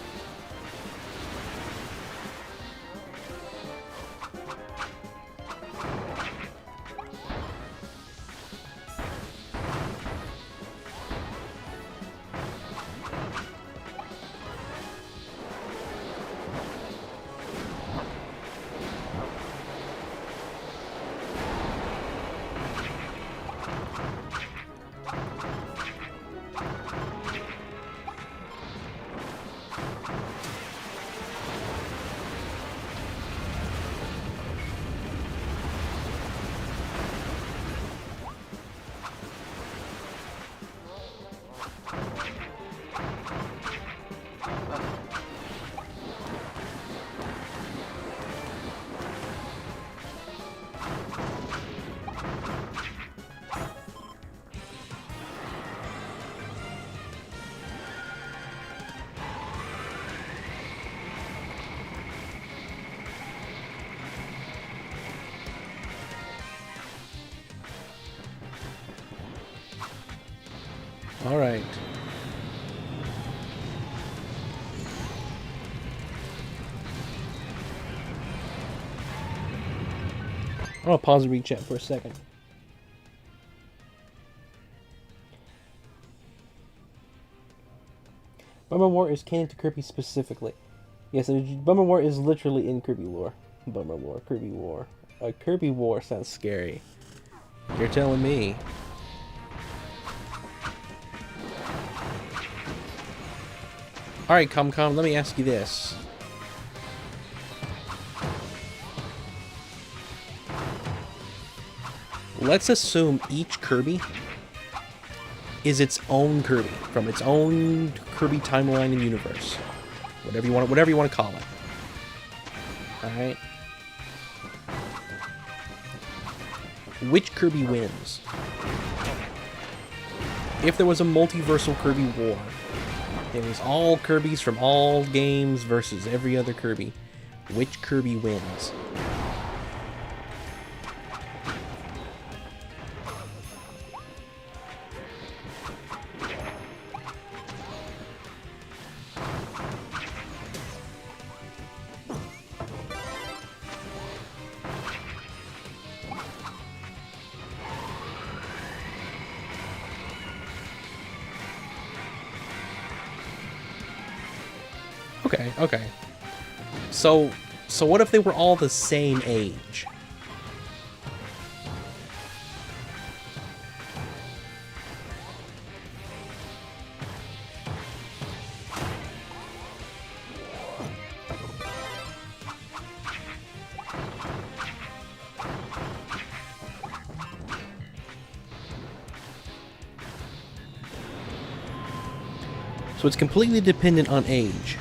All right. I'm gonna pause and read chat for a second. Bummer War is canon to Kirby specifically. Yes, Bummer War is literally in Kirby lore. Bummer War, Kirby War. Kirby War sounds scary. You're telling me. Alright, Comcom, let me ask you this. Let's assume each Kirby is its own Kirby, from its own Kirby timeline and universe. Whatever you want to call it. Alright. Which Kirby wins? If there was a multiversal Kirby war, it was all Kirbys from all games versus every other Kirby. Which Kirby wins? Okay, okay. So what if they were all the same age? So it's completely dependent on age.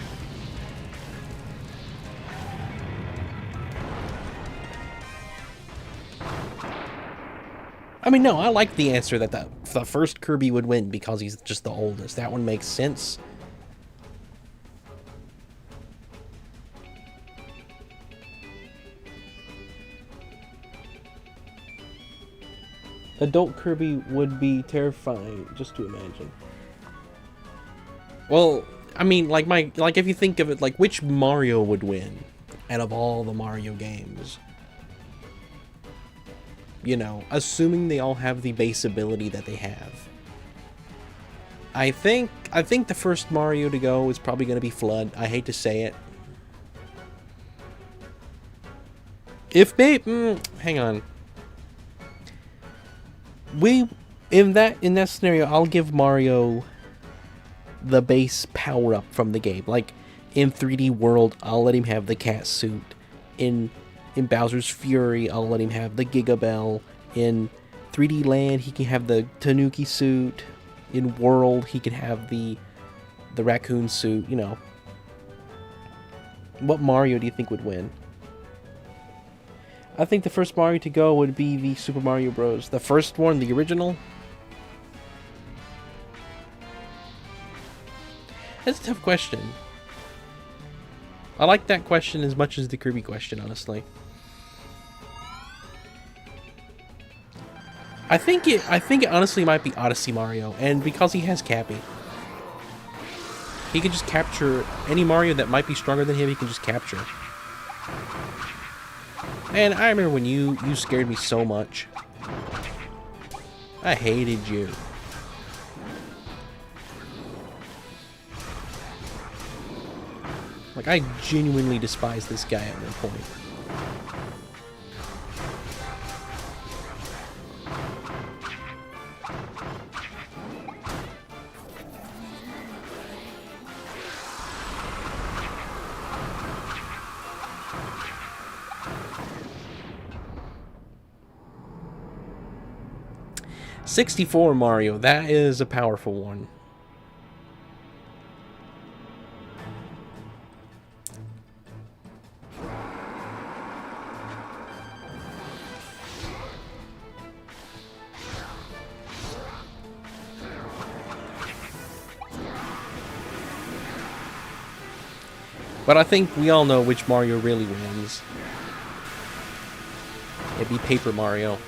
I mean, no, I like the answer that the first Kirby would win because he's just the oldest. That one makes sense. Adult Kirby would be terrifying, just to imagine. Well, I mean, like if you think of it, like which Mario would win out of all the Mario games? You know, assuming they all have the base ability that they have. I think the first Mario to go is probably going to be Flood. I hate to say it. If they hang on. In that scenario, I'll give Mario the base power up from the game. Like in 3D World, I'll let him have the cat suit. In Bowser's Fury, I'll let him have the Giga Bell. In 3D Land, he can have the Tanuki suit. In World, he can have the raccoon suit. You know, what Mario do you think would win? I think the first Mario to go would be the Super Mario Bros. The first one, the original. That's a tough question. I like that question as much as the Kirby question, honestly. I think it honestly might be Odyssey Mario, and because he has Cappy, he can just capture any Mario that might be stronger than him. He can just capture. Man, I remember when you scared me so much. I hated you. Like, I genuinely despised this guy at one point. '64 Mario, that is a powerful one. But I think we all know which Mario really wins. It'd be Paper Mario.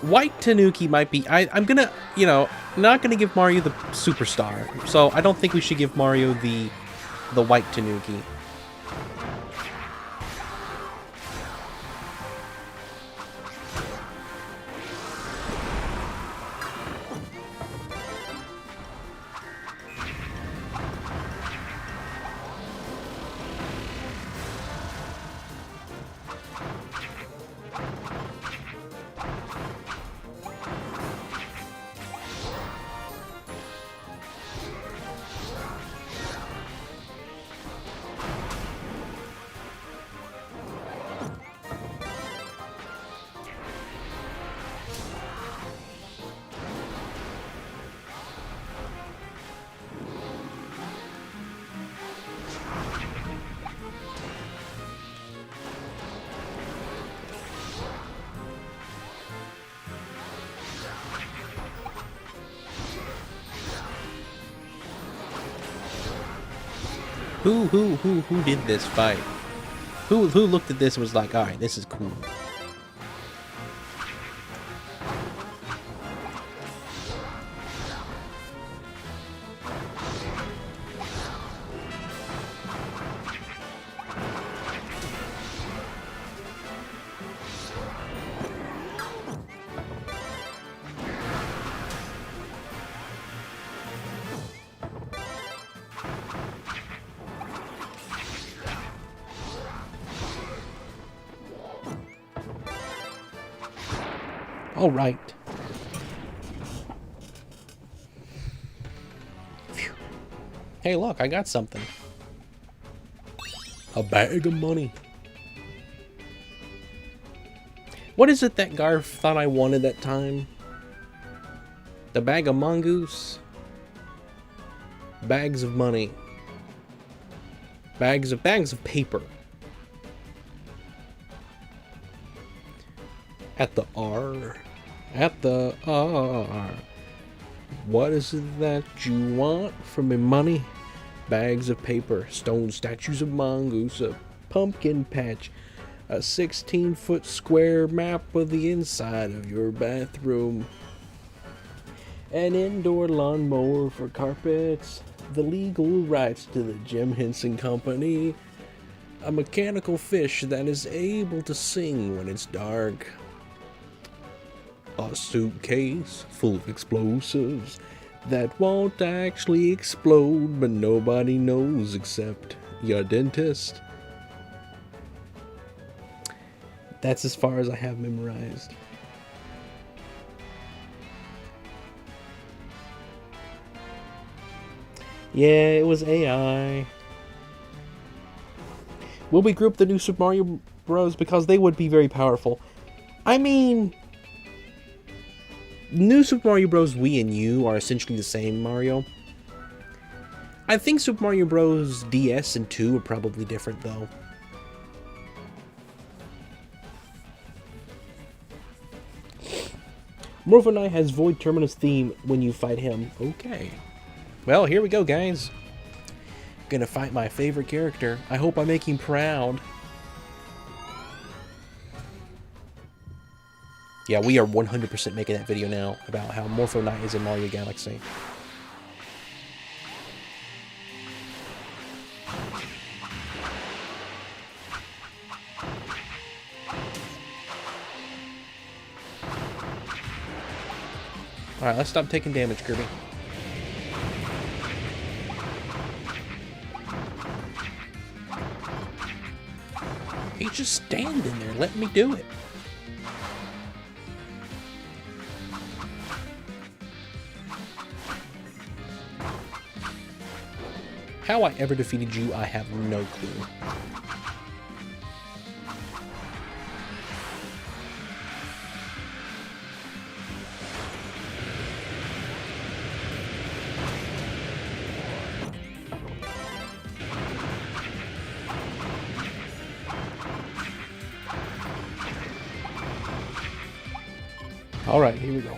White Tanuki might be... I'm gonna, you know, not gonna give Mario the superstar. So I don't think we should give Mario the White Tanuki. Who did this fight? Who looked at this and was like, alright, this is cool. All right. Phew. Hey, look, I got something. A bag of money. What is it that Garf thought I wanted that time? The bag of mongoose? Bags of money. Bags of paper. At the R. At the R. What is it that you want from me money? Bags of paper, stone statues of mongoose, a pumpkin patch, a 16-foot square map of the inside of your bathroom, an indoor lawnmower for carpets, the legal rights to the Jim Henson Company, a mechanical fish that is able to sing when it's dark, a suitcase full of explosives that won't actually explode, but nobody knows except your dentist. That's as far as I have memorized. Yeah, it was AI. Will we group the new Super Mario Bros? Because they would be very powerful. I mean, New Super Mario Bros. Wii and U are essentially the same Mario. I think Super Mario Bros. DS and 2 are probably different, though. Morpho Knight has Void Terminus theme when you fight him. Okay. Well, here we go, guys. Gonna fight my favorite character. I hope I make him proud. Yeah, we are 100% making that video now about how Morpho Knight is in Mario Galaxy. Alright, let's stop taking damage, Kirby. He's just standing there, letting me do it. How I ever defeated you, I have no clue. Alright, here we go.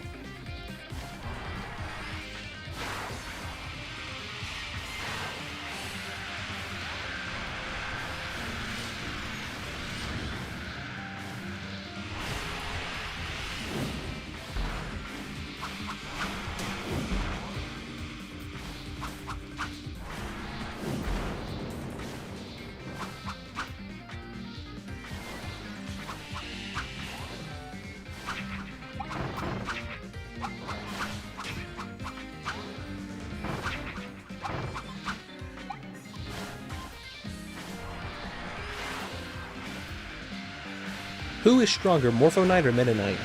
Who is stronger, Morpho Knight or Meta Knight?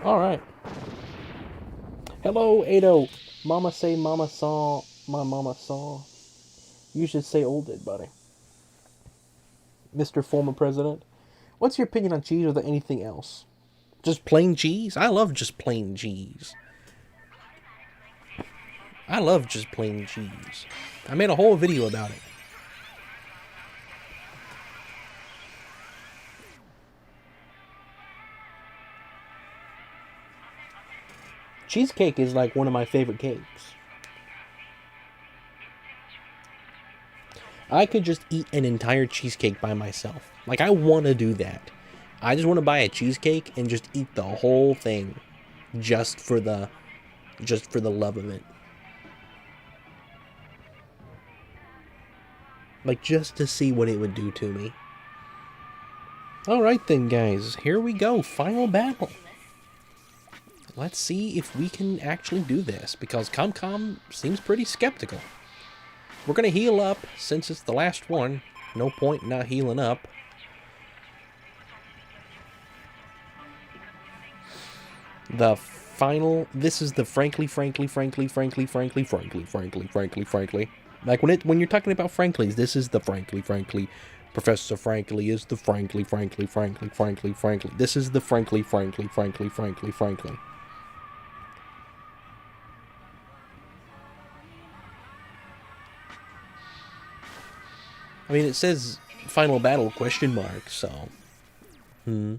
Alright. Hello, Ado. Mama say mama saw, my mama saw. You should say old it, buddy. Mr. Former President. What's your opinion on cheese or anything else? Just plain cheese? I love just plain cheese. I love just plain cheese. I made a whole video about it. Cheesecake is like one of my favorite cakes. I could just eat an entire cheesecake by myself. Like, I want to do that. I just want to buy a cheesecake and just eat the whole thing just for the love of it. Like, just to see what it would do to me. Alright then, guys. Here we go. Final battle. Let's see if we can actually do this, because ComCom seems pretty skeptical. We're going to heal up, since it's the last one. No point in not healing up. The final... This is the frankly. Like, when you're talking about Franklies, this is the frankly. Professor Frankly is the frankly. This is the frankly. I mean, it says final battle question mark, so. No,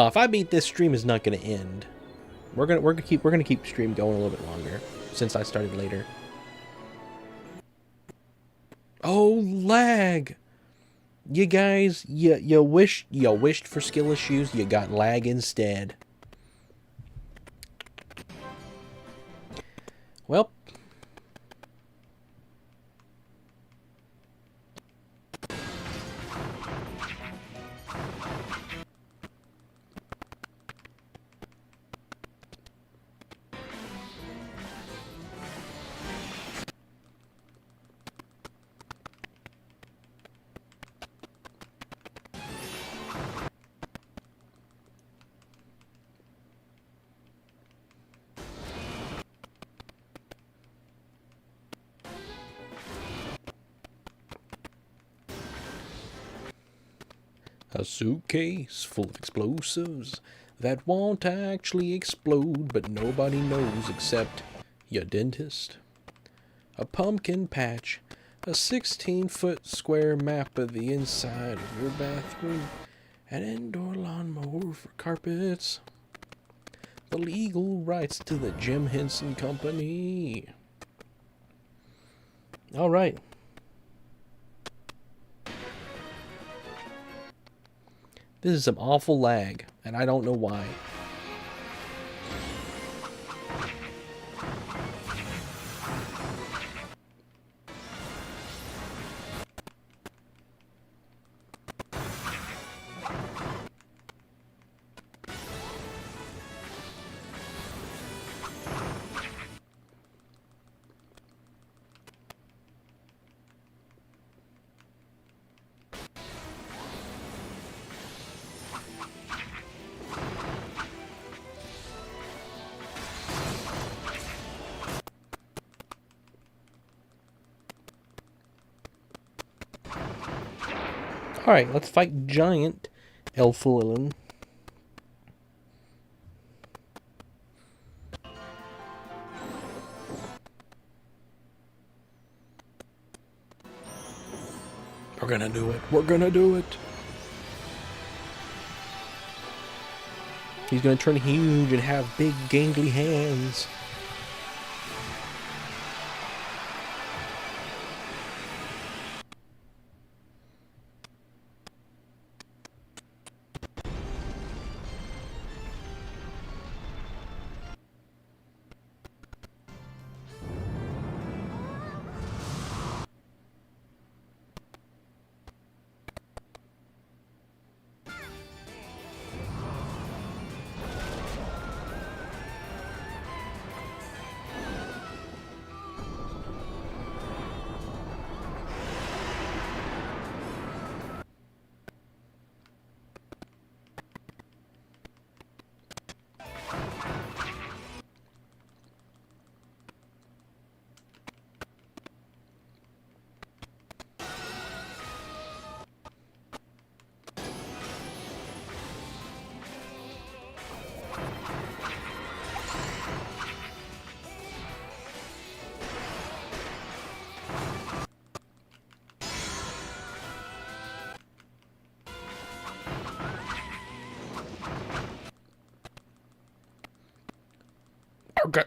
if I beat this, stream is not gonna end. We're gonna keep stream going a little bit longer since I started later. Oh, lag! You guys, you wished for skill issues, you got lag instead. Well, a suitcase full of explosives that won't actually explode, but nobody knows except your dentist. A pumpkin patch, a 16-foot square map of the inside of your bathroom, an indoor lawnmower for carpets, the legal rights to the Jim Henson Company. All right. This is some awful lag, and I don't know why. Alright, let's fight Giant Elfilin. We're gonna do it. We're gonna do it. He's gonna turn huge and have big gangly hands.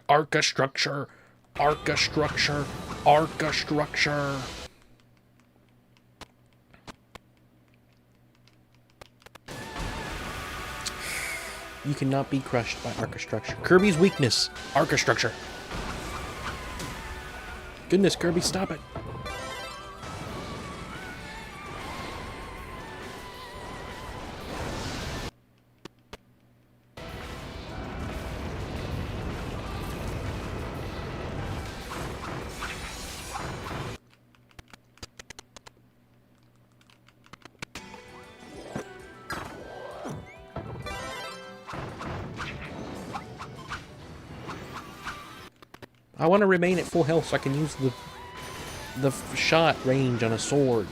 Arca structure. Arca structure. Arca structure. You cannot be crushed by Arca structure. Kirby's weakness. Arca structure. Goodness, Kirby, stop it. I want to remain at full health so I can use the shot range on a sword.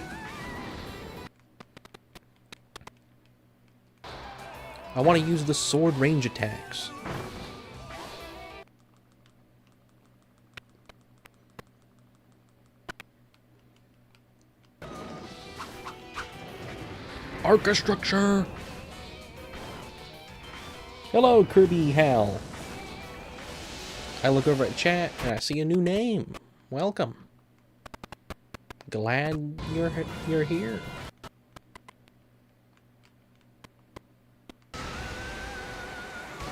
I want to use the sword range attacks. Arca structure. Hello, Kirby Hal. I look over at chat and I see a new name. Welcome. Glad you're here.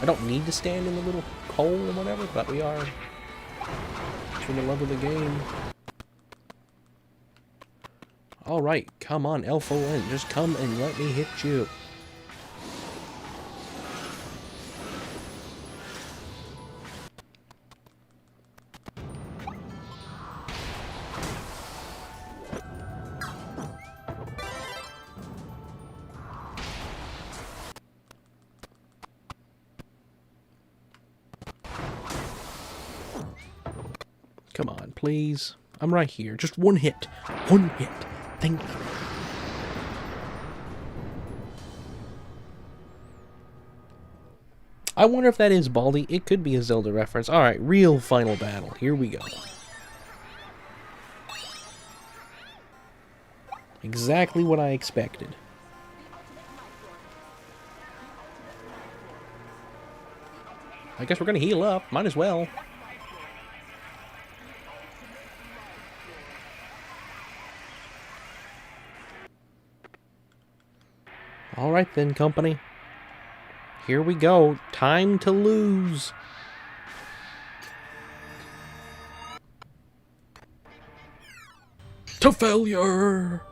I don't need to stand in the little hole or whatever, but we are. For the love of the game. Alright, come on, Elfo, just come and let me hit you. Come on, please. I'm right here. Just one hit. One hit. Thank you. I wonder if that is Baldi. It could be a Zelda reference. Alright, real final battle. Here we go. Exactly what I expected. I guess we're gonna heal up. Might as well. Alright then, company. Here we go. Time to lose. To failure!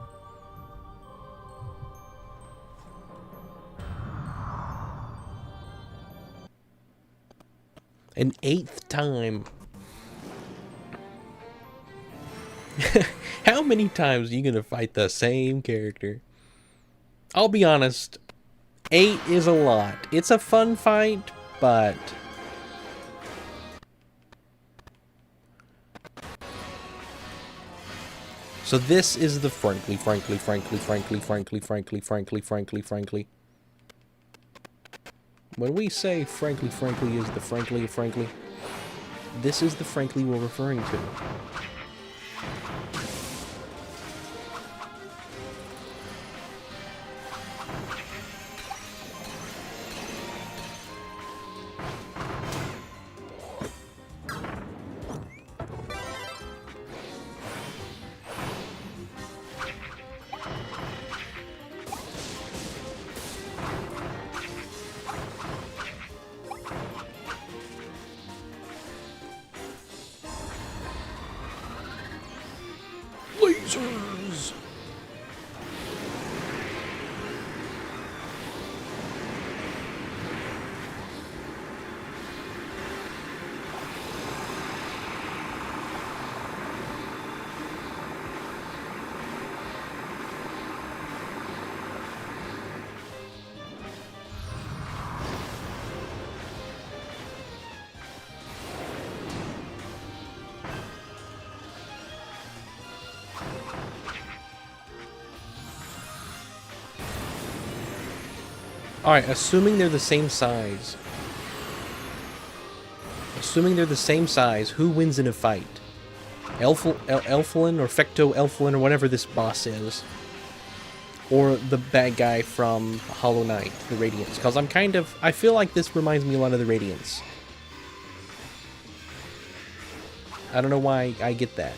An 8th time. How many times are you gonna fight the same character? I'll be honest, 8 is a lot. It's a fun fight, but... So this is the frankly. When we say frankly is the frankly, this is the frankly we're referring to. Lasers! Alright, assuming they're the same size. Who wins in a fight? Elflin or Fecto Elflin or whatever this boss is. Or the bad guy from Hollow Knight, the Radiance. Because I feel like this reminds me a lot of the Radiance. I don't know why I get that.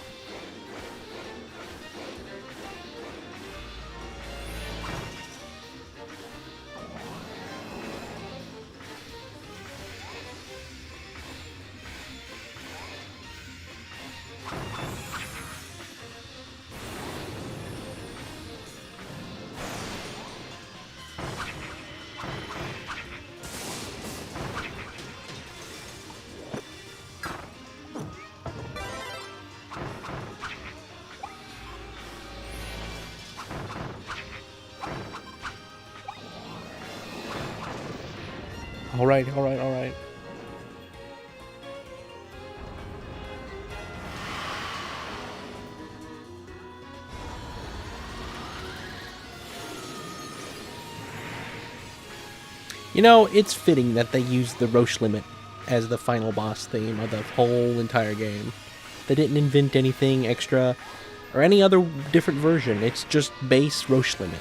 Alright, alright, alright. You know, it's fitting that they used the Roche limit as the final boss theme of the whole entire game. They didn't invent anything extra or any other different version. It's just base Roche limit.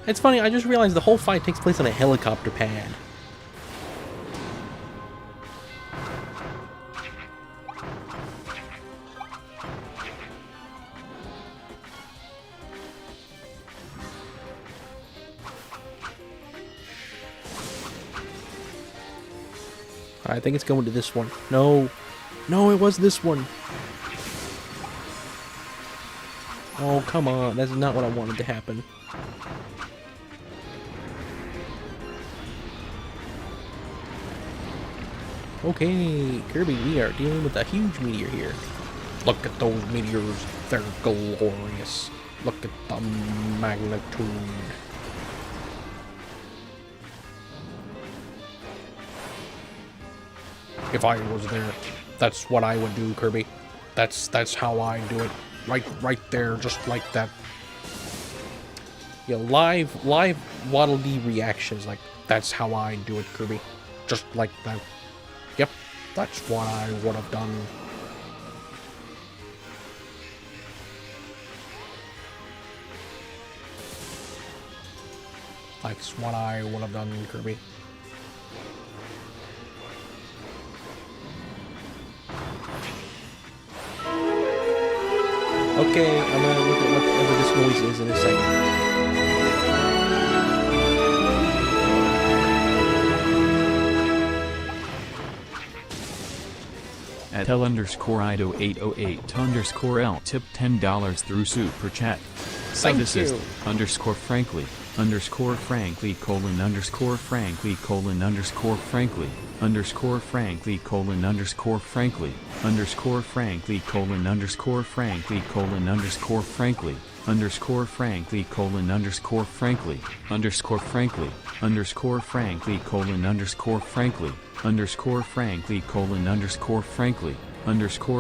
It's funny, I just realized the whole fight takes place on a helicopter pad. I think it's going to this one. No. No, it was this one. Oh, come on. That's not what I wanted to happen. Okay, Kirby, we are dealing with a huge meteor here. Look at those meteors. They're glorious. Look at the magnitude. If I was there, that's what I would do, Kirby. That's how I do it. Right there, just like that. Yeah, live Waddle Dee reactions, like, that's how I do it, Kirby. Just like that. Yep, that's what I would have done. That's what I would have done, Kirby. Okay, I'm gonna look at whatever this noise is in a second. At @L_IDO808_ L tip $10 through super chat. Thank Subassist you. _Frankly _Frankly _Frankly _Frankly Frankly Frankly Frankly Frankly Frankly Frankly Frankly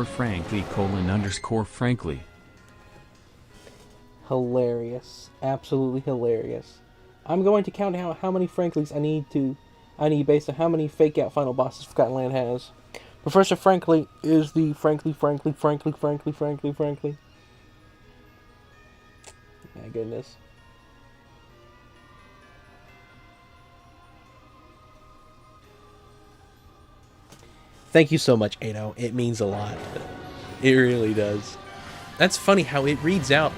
Frankly Frankly Frankly Frankly Frankly. Hilarious. Absolutely hilarious. I'm going to count out how many Franklies I need based on how many fake out final bosses Forgotten Land has. Professor Frankly is the Frankly. My goodness. Thank you so much, Ado. It means a lot. It really does. That's funny how it reads out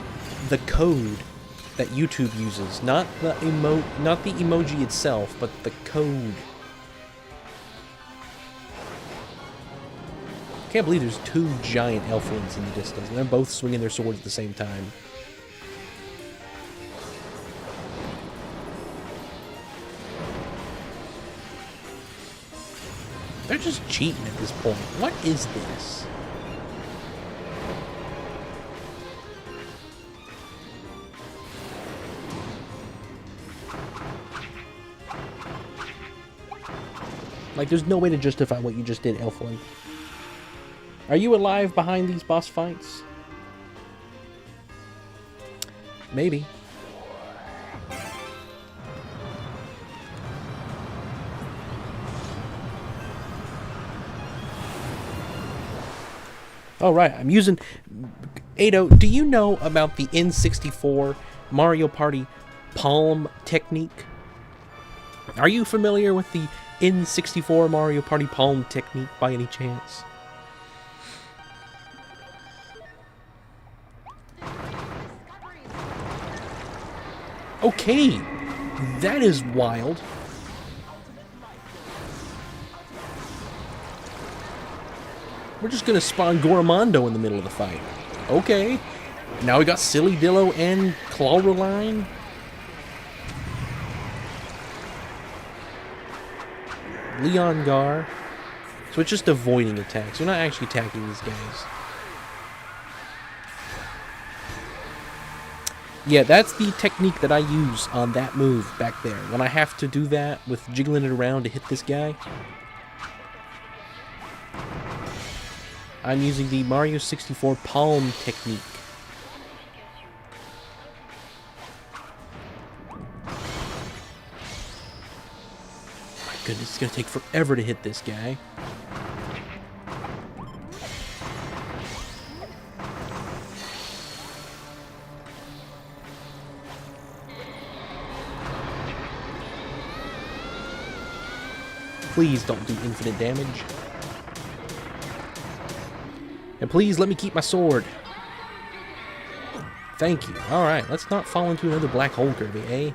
the code that YouTube uses, not the emoji itself, but the code. Can't believe there's two giant elflings in the distance, and they're both swinging their swords at the same time. They're just cheating at this point. What is this? Like, there's no way to justify what you just did, Elfling. Are you alive behind these boss fights? Maybe. All right, I'm using... Ado, do you know about the N64 Mario Party palm technique? Are you familiar with the N64 Mario Party palm technique by any chance? Okay, that is wild. We're just gonna spawn Goromando in the middle of the fight. Okay. Now we got Silly Dillo and Clawroline. Leon Gar. So it's just avoiding attacks. You're not actually attacking these guys. Yeah, that's the technique that I use on that move back there. When I have to do that with jiggling it around to hit this guy, I'm using the Mario 64 palm technique. My goodness, it's gonna take forever to hit this guy. Please don't do infinite damage. And please let me keep my sword. Thank you. Alright, let's not fall into another black hole, Kirby, eh?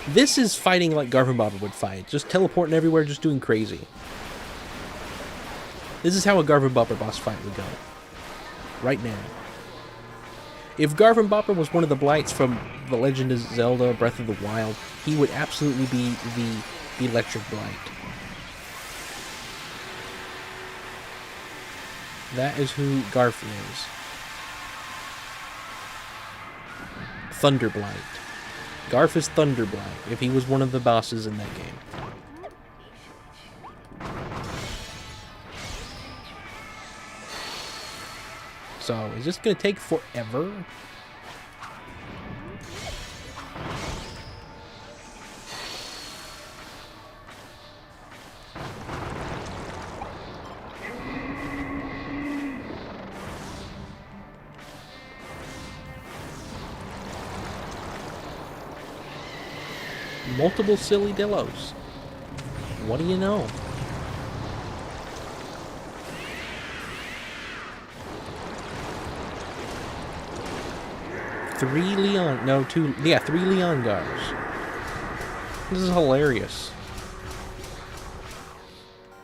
This is fighting like Garvin Bobber would fight. Just teleporting everywhere, just doing crazy. This is how a Garvin Bopper boss fight would go. Right now. If Garvin Bopper was one of the Blights from The Legend of Zelda Breath of the Wild, he would absolutely be the Electric Blight. That is who Garf is. Thunder Blight. Garf is Thunder Blight, if he was one of the bosses in that game. So, is this going to take forever? Multiple Silly Dillos. What do you know? Three Leon Gars. This is hilarious.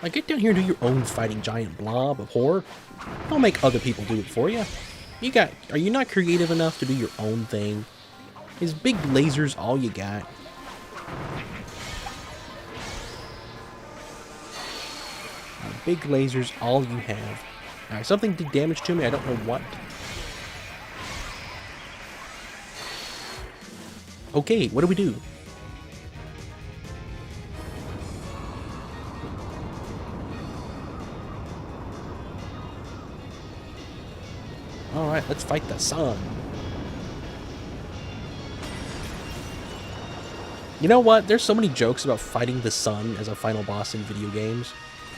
Like, get down here and do your own fighting giant blob of horror. Don't make other people do it for you. Are you not creative enough to do your own thing? Is big lasers all you got? Big lasers all you have. Alright, something did damage to me, I don't know what. Okay, what do we do? Alright, let's fight the sun. You know what? There's so many jokes about fighting the sun as a final boss in video games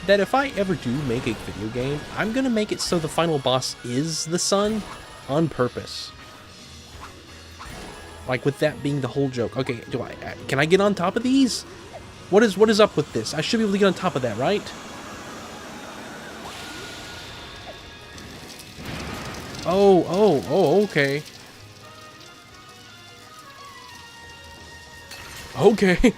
that if I ever do make a video game, I'm gonna make it so the final boss is the sun on purpose. Like, with that being the whole joke. Okay, can I get on top of these? What is up with this? I should be able to get on top of that, right? Oh, okay. Okay.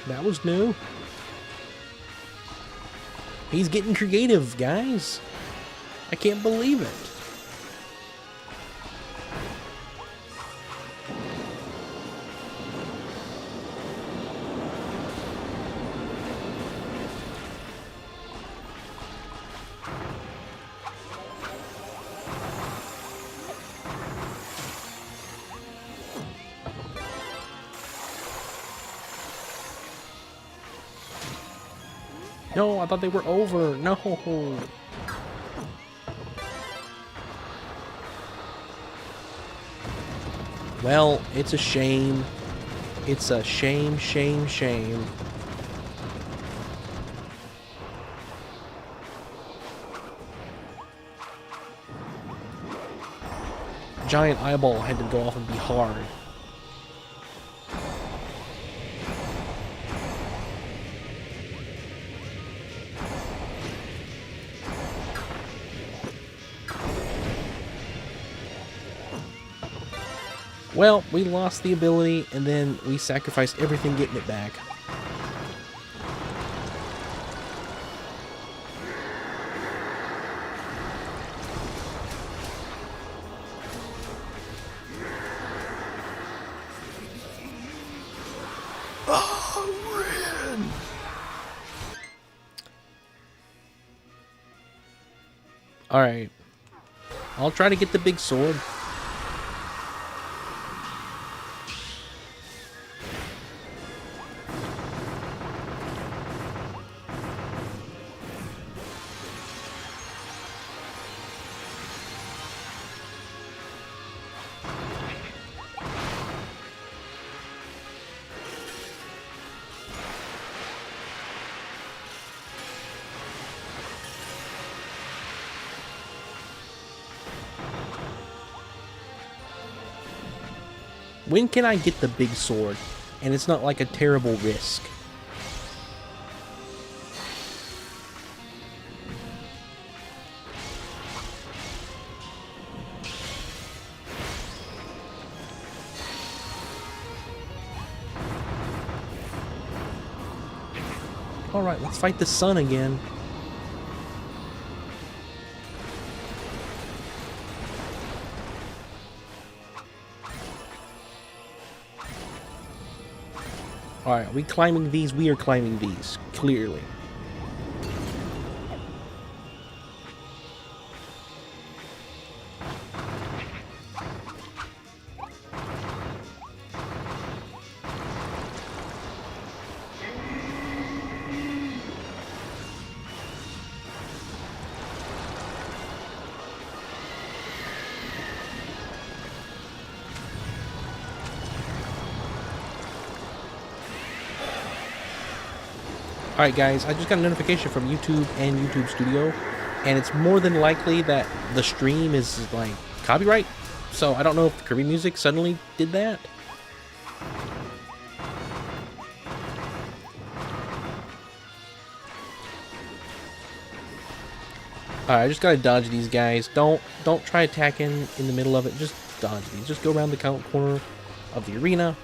That was new. He's getting creative, guys. I can't believe it. No, I thought they were over. No. Well, it's a shame. It's a shame, shame, shame. Giant eyeball had to go off and be hard. Well, we lost the ability, and then we sacrificed everything getting it back. Alright. I'll try to get the big sword. When can I get the big sword? And it's not like a terrible risk. Alright, let's fight the sun again. Alright, are we climbing these? We are climbing these, clearly. Alright guys, I just got a notification from YouTube and YouTube Studio, and it's more than likely that the stream is like copyright, so I don't know if the Kirby music suddenly did that. Alright, I just gotta dodge these guys. Don't try attacking in the middle of it, just dodge these. Just go around the corner of the arena.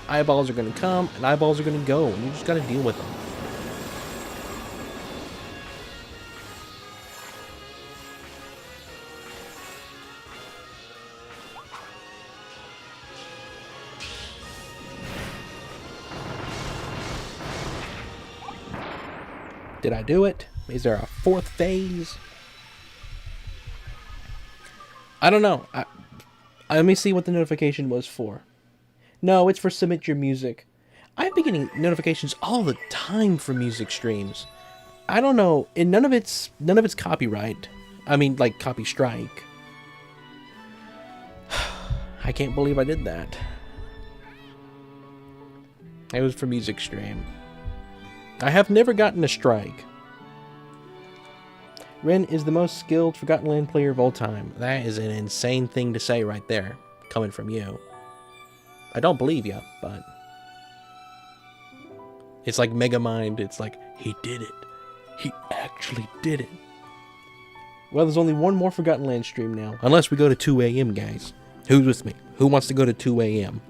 Eyeballs are gonna come, and eyeballs are gonna go, and you just gotta deal with them. Did I do it? Is there a fourth phase? I don't know. Let me see what the notification was for. No, it's for submit your music. I've been getting notifications all the time for music streams. I don't know, and none of it's copyright. I mean, like copy strike. I can't believe I did that. It was for music stream. I have never gotten a strike. Ren is the most skilled Forgotten Land player of all time. That is an insane thing to say right there, coming from you. I don't believe you, but... It's like Megamind. It's like, he did it. He actually did it. Well, there's only one more Forgotten Land stream now. Unless we go to 2 a.m., guys. Who's with me? Who wants to go to 2 a.m.?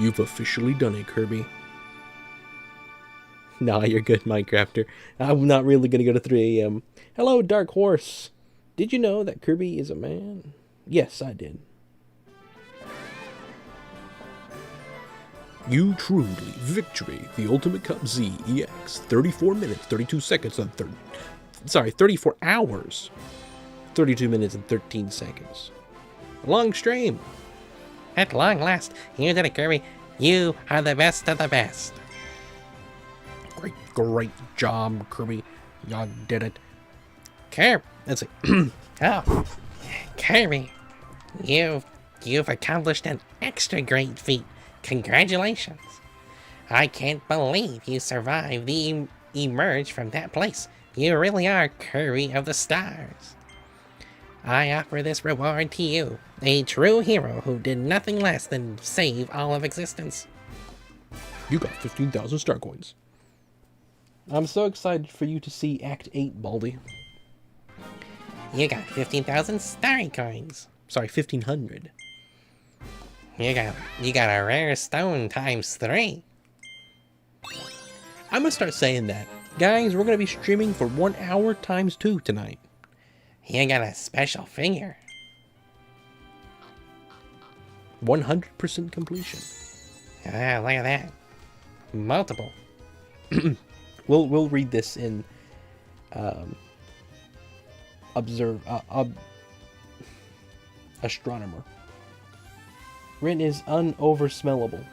You've officially done it, Kirby. Nah, you're good, Minecrafter. I'm not really gonna go to 3 a.m. Hello, Dark Horse. Did you know that Kirby is a man? Yes, I did. You truly victory. The Ultimate Cup Z EX. 34 minutes, 32 seconds, and 34 hours. 32 minutes and 13 seconds. A long stream. At long last, you did it, Kirby. You are the best of the best. Great job, Kirby. Y'all did it. Let's see. Oh, Kirby, you've accomplished an extra great feat. Congratulations. I can't believe you survived the emerge from that place. You really are Kirby of the Stars. I offer this reward to you, a true hero who did nothing less than save all of existence. You got 15,000 star coins. I'm so excited for you to see Act 8, Baldy. You got 15,000 starry coins. Sorry, 1,500. You got a rare stone times 3. I'm gonna start saying that. Guys, we're gonna be streaming for 1 hour times 2 tonight. You got a special figure. 100% completion. Ah, look at that. Multiple. We'll read this in astronomer. Rin is unoversmellable.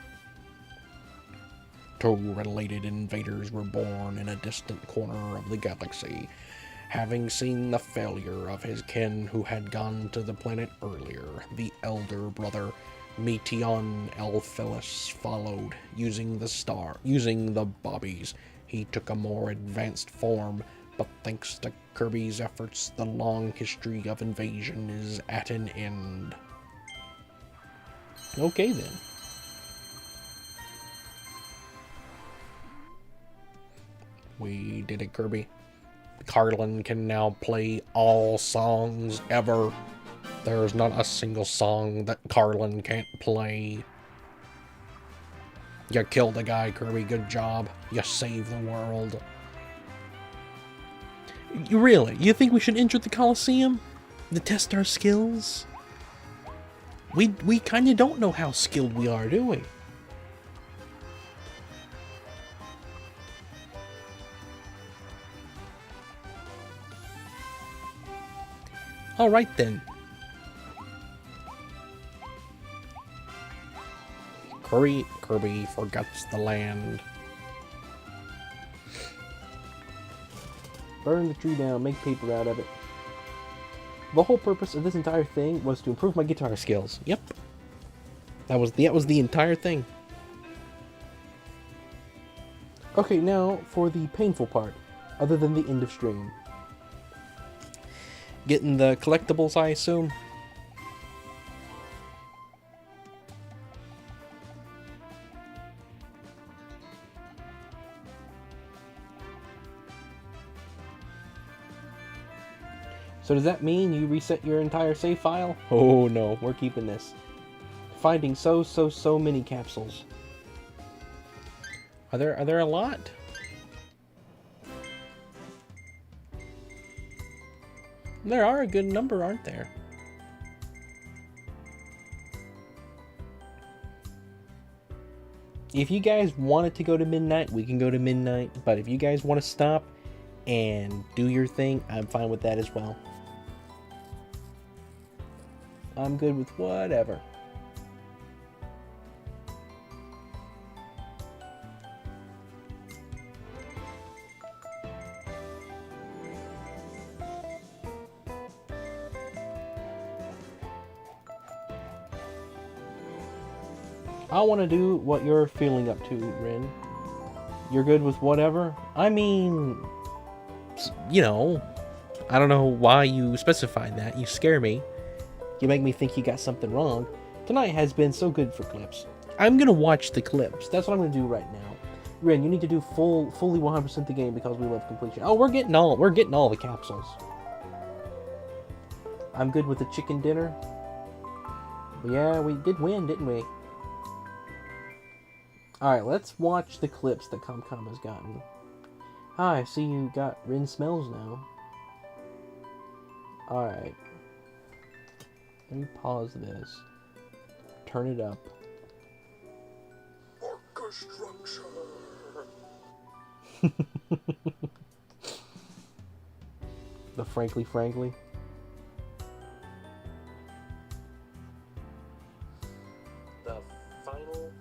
Two related invaders were born in a distant corner of the galaxy, having seen the failure of his kin who had gone to the planet earlier. The elder brother, Meteon Elphelis, followed, using the bobbies. He took a more advanced form, but thanks to Kirby's efforts, the long history of invasion is at an end. Okay then. We did it, Kirby. Carlin can now play all songs ever. There's not a single song that Carlin can't play. You killed a guy, Kirby. Good job. You saved the world. You think we should enter the Coliseum to test our skills? We kind of don't know how skilled we are, do we? Alright then. Kirby forgets the land. Burn the tree down, make paper out of it. The whole purpose of this entire thing was to improve my guitar skills. Yep. That was the entire thing. Okay, now for the painful part, other than the end of stream. Getting the collectibles, I assume. So does that mean you reset your entire save file? Oh no, we're keeping this. Finding so many capsules. Are there a lot? There are a good number, aren't there? If you guys wanted to go to midnight, we can go to midnight. But if you guys want to stop and do your thing, I'm fine with that as well. I'm good with whatever. I want to do what you're feeling up to, Rin. You're good with whatever? I mean, you know, I don't know why you specified that. You scare me. You make me think you got something wrong. Tonight has been so good for clips. I'm gonna watch the clips. That's what I'm gonna do right now. Rin, you need to do fully 100% the game because we love completion. Oh, we're getting all the capsules. I'm good with the chicken dinner. Yeah, we did win, didn't we? Alright, let's watch the clips that ComCom has gotten. Hi, I see you got Rin smells now. Alright. Let me pause this. Turn it up. Orchestructure. The frankly.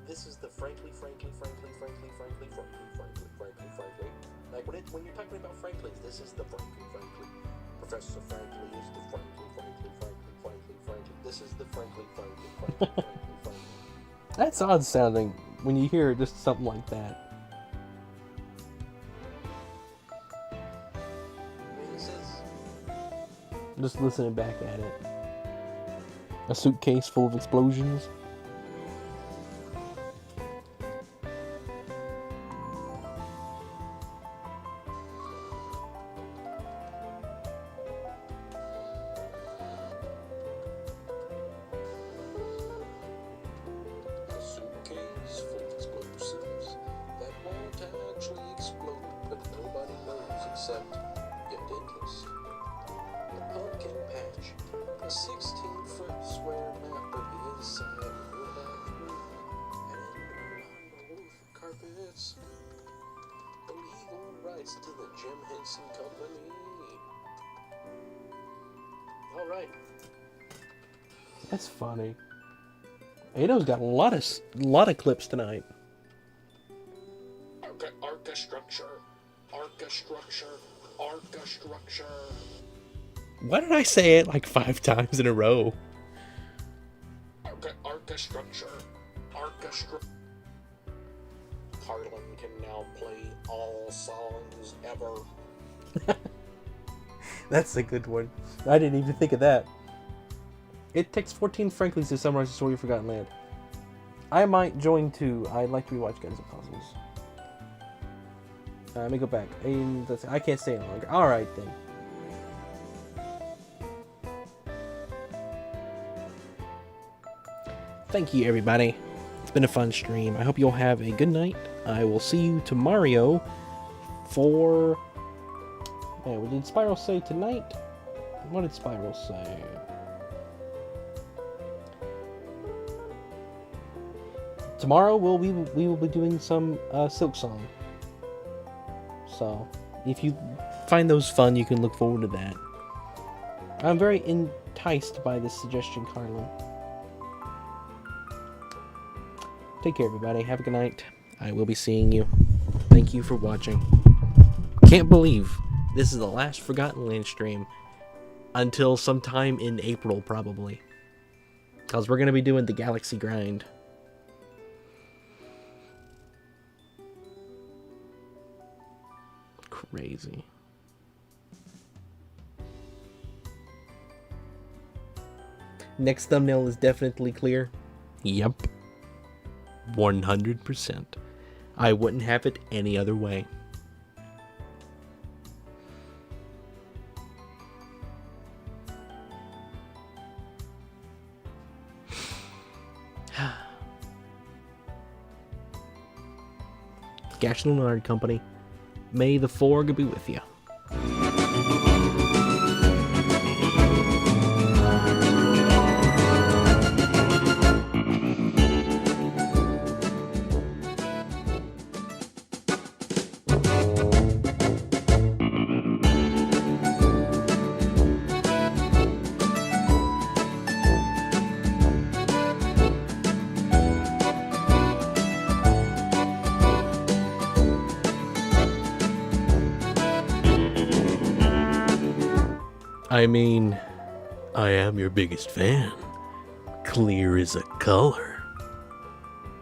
This is the frankly. when you're talking about Franklins, this is the Franklin. Professor Franklin is the Franklin. This is the Franklin. That's odd sounding when you hear just something like that. Just listening back at it. A suitcase full of explosions. A suitcase full of explosives that won't actually explode, but nobody knows except your dentist. A pumpkin patch, a 16-foot square map of his side will have room, and on the carpets, the legal rights to the Jim Henson Company. All right. That's funny. Ado's got a lot of clips tonight. Arca structure. Why did I say it like 5 times in a row? Arca structure. Harlan can now play all songs ever. That's a good one. I didn't even think of that. It takes 14 Franklins to summarize the story of Forgotten Land. I might join too. I'd like to rewatch Guns and Puzzles. Let me go back. I can't stay any longer. Alright then. Thank you, everybody. It's been a fun stream. I hope you'll have a good night. I will see you tomorrow for... Yeah, what did Spiral say tonight? What did Spiral say? Tomorrow we will be doing some Silk Song. So, if you find those fun, you can look forward to that. I'm very enticed by this suggestion, Carlin. Take care, everybody. Have a good night. I will be seeing you. Thank you for watching. Can't believe this is the last Forgotten Land stream until sometime in April, probably. Because we're going to be doing the Galaxy Grind. Crazy. Next thumbnail is definitely clear. Yep. 100%. I wouldn't have it any other way. Gash Leonard Company. May the Forg be with you. I mean, I am your biggest fan. Clear as a color.